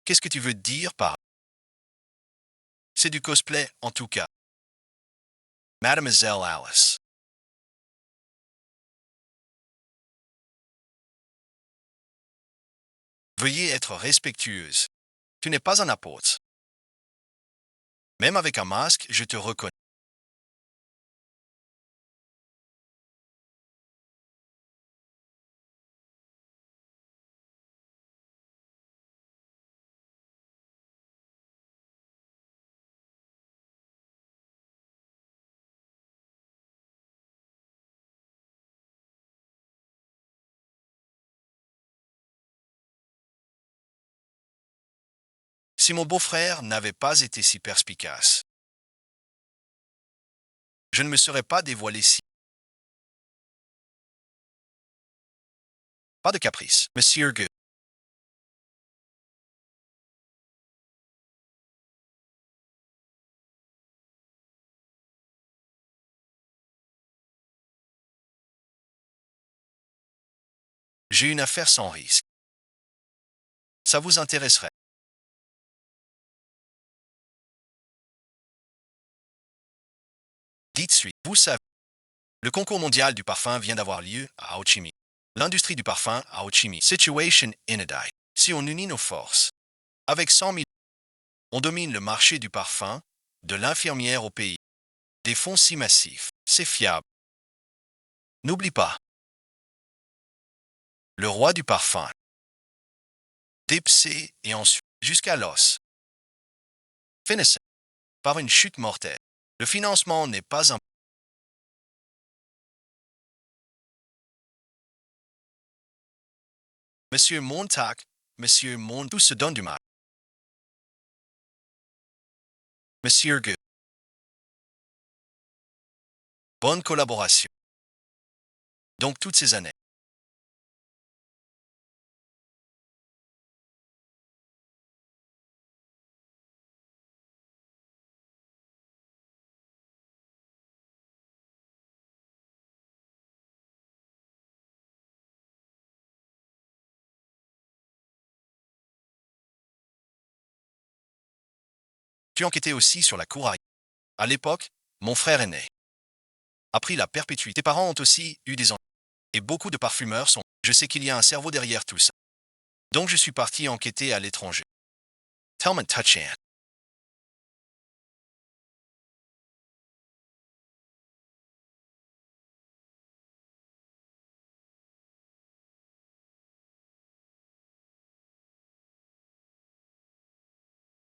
Qu'est-ce que tu veux dire par... C'est du cosplay, en tout cas. Mademoiselle Alice. Veuillez être respectueuse. Tu n'es pas un apôtre. Même avec un masque, je te reconnais. Si mon beau-frère n'avait pas été si perspicace, je ne me serais pas dévoilé si... Pas de caprice, Monsieur Gu. J'ai une affaire sans risque. Ça vous intéresserait. Dites suite. Vous savez, le concours mondial du parfum vient d'avoir lieu à Ho Chi Minh. L'industrie du parfum à Ho Chi Minh. Situation inédite. Si on unit nos forces, avec 100 000, on domine le marché du parfum, de l'infirmière au pays. Des fonds si massifs, c'est fiable. N'oublie pas, le roi du parfum. Dépecé et ensuite jusqu'à l'os. Finissant par une chute mortelle. Le financement n'est pas un... Monsieur Montag, Monsieur Mont, tout se donne du mal. Monsieur Gu. Bonne collaboration. Donc toutes ces années. Tu enquêtais aussi sur la cour à l'époque, mon frère aîné a pris la perpétuité. Tes parents ont aussi eu des enfants. Et beaucoup de parfumeurs sont... Je sais qu'il y a un cerveau derrière tout ça. Donc je suis parti enquêter à l'étranger. Tellman Touchan.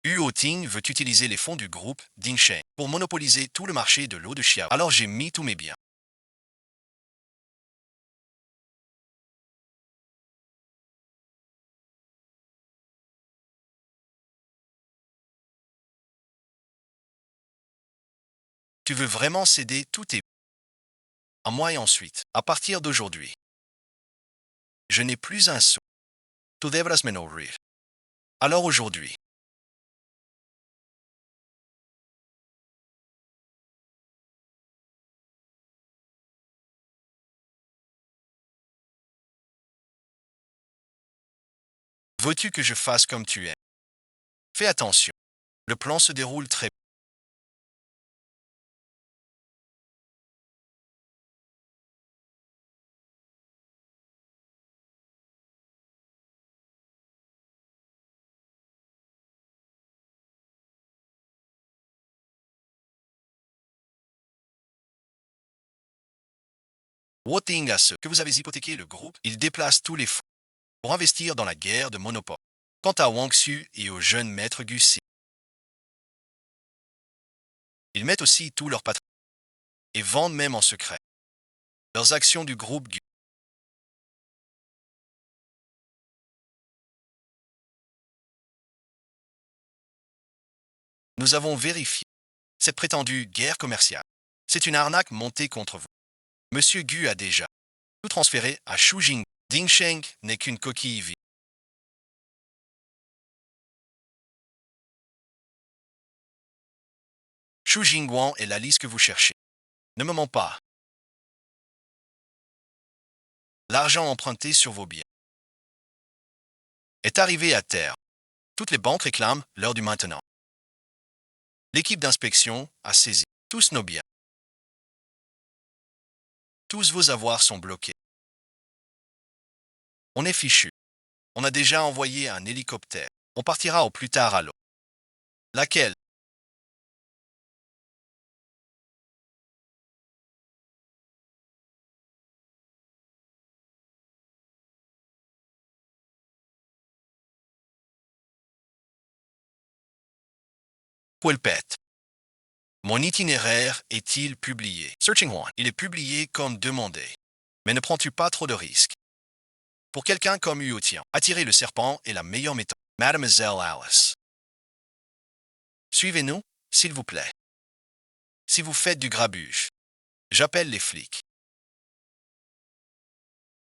Huo Ting veut utiliser les fonds du groupe Dingsheng pour monopoliser tout le marché de l'eau de Xiao. Alors j'ai mis tous mes biens. Tu veux vraiment céder tous tes à moi et ensuite, à partir d'aujourd'hui, je n'ai plus un sou. Tu devras me nourrir. Alors aujourd'hui, veux-tu que je fasse comme tu es? Fais attention. Le plan se déroule très bien. Woting à ce que vous avez hypothéqué le groupe, il déplace tous les fonds pour investir dans la guerre de monopole. Quant à Wang Xu et au jeune maître Gu Si, ils mettent aussi tout leur patrimoine et vendent même en secret leurs actions du groupe Gu. Nous avons vérifié cette prétendue guerre commerciale. C'est une arnaque montée contre vous. Monsieur Gu a déjà tout transféré à Shu Jing. Ding Sheng n'est qu'une coquille vide. Shu Jingguan est la liste que vous cherchez. Ne me mens pas. L'argent emprunté sur vos biens est arrivé à terre. Toutes les banques réclament l'heure du maintenant. L'équipe d'inspection a saisi tous nos biens. Tous vos avoirs sont bloqués. On est fichu. On a déjà envoyé un hélicoptère. On partira au plus tard à l'eau. Laquelle? Pet. Mon itinéraire est-il publié? Searching One. Il est publié comme demandé. Mais ne prends-tu pas trop de risques? Pour quelqu'un comme Huotian, attirer le serpent est la meilleure méthode. Mademoiselle Alice. Suivez-nous, s'il vous plaît. Si vous faites du grabuge, j'appelle les flics.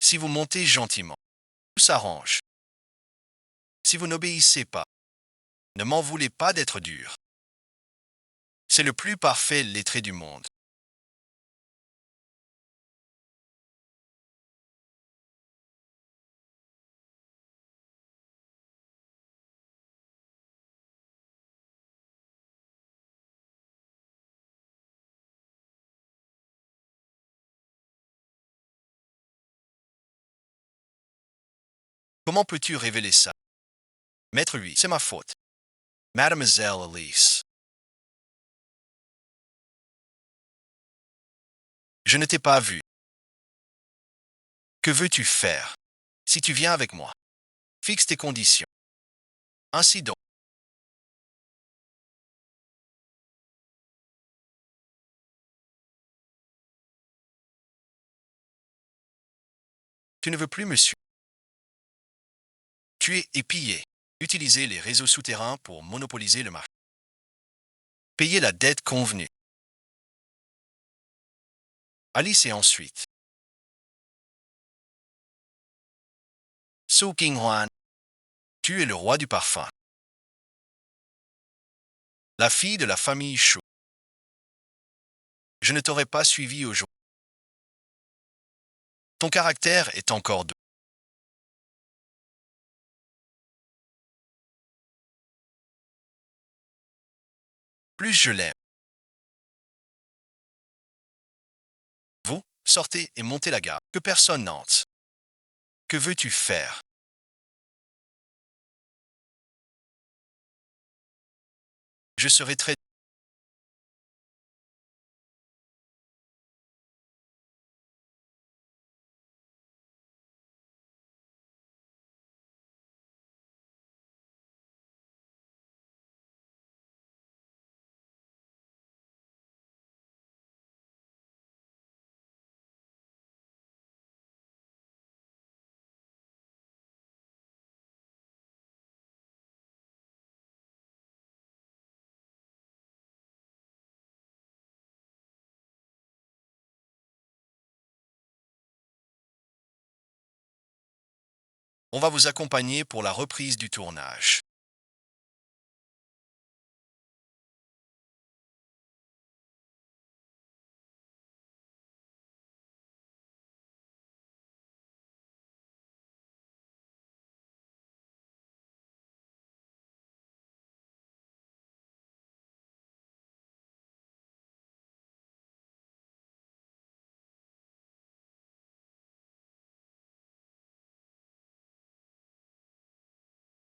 Si vous montez gentiment, tout s'arrange. Si vous n'obéissez pas, ne m'en voulez pas d'être dur. C'est le plus parfait lettré du monde. Comment peux-tu révéler ça? Maître lui, c'est ma faute. Mademoiselle Alice. Je ne t'ai pas vu. Que veux-tu faire? Si tu viens avec moi, fixe tes conditions. Ainsi donc, tu ne veux plus me suivre. Tu es épillé. Utiliser les réseaux souterrains pour monopoliser le marché. Payer la dette convenue. Alice et ensuite. Su Qinghuan. Tu es le roi du parfum. La fille de la famille Shu. Je ne t'aurais pas suivi aujourd'hui. Ton caractère est encore doux. Plus je l'aime. Vous, sortez et montez la garde. Que personne n'entre. Que veux-tu faire? Je serai très On va vous accompagner pour la reprise du tournage.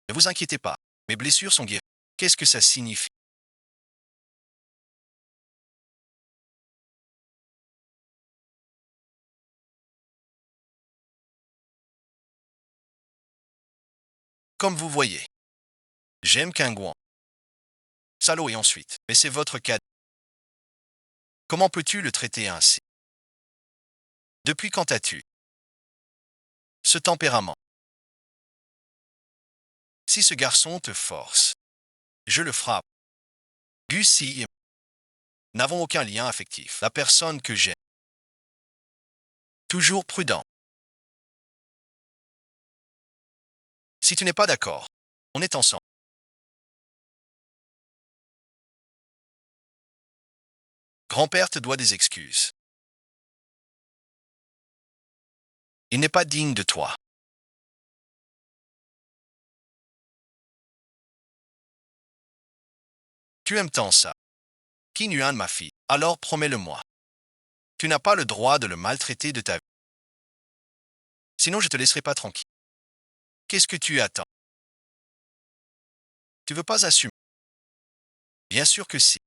Ne vous inquiétez pas, mes blessures sont guéries. Qu'est-ce que ça signifie? Comme vous voyez, j'aime Kingouan. Salaud et ensuite, mais c'est votre cas. Comment peux-tu le traiter ainsi? Depuis quand as-tu ce tempérament? Si ce garçon te force, je le frappe. Gussie et n'avons aucun lien affectif. La personne que j'aime. Toujours prudent. Si tu n'es pas d'accord, on est ensemble. Grand-père te doit des excuses. Il n'est pas digne de toi. Tu aimes tant ça. Qui nuit ma fille? Alors promets-le-moi. Tu n'as pas le droit de le maltraiter de ta vie. Sinon je te laisserai pas tranquille. Qu'est-ce que tu attends? Tu veux pas assumer? Bien sûr que si.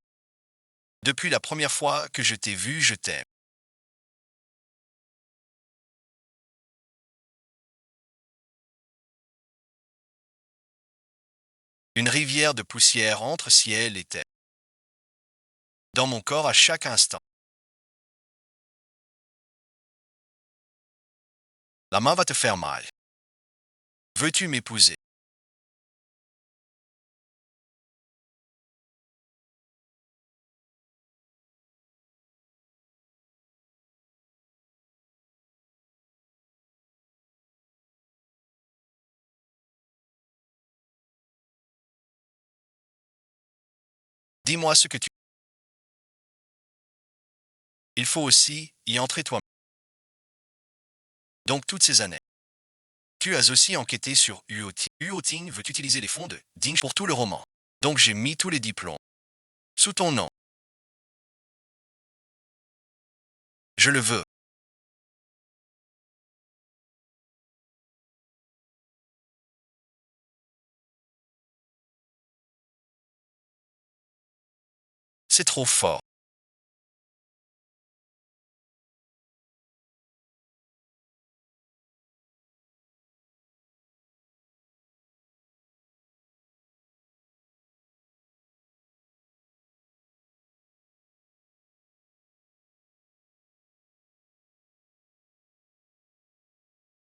Depuis la première fois que je t'ai vu, je t'aime. Une rivière de poussière entre ciel et terre. Dans mon corps à chaque instant. La main va te faire mal. Veux-tu m'épouser? Dis-moi ce que tu... Il faut aussi y entrer toi. Donc toutes ces années. Tu as aussi enquêté sur Uoting. Uoting veut utiliser les fonds de Ding pour tout le roman. Donc j'ai mis tous les diplômes. Sous ton nom. Je le veux. C'est trop fort.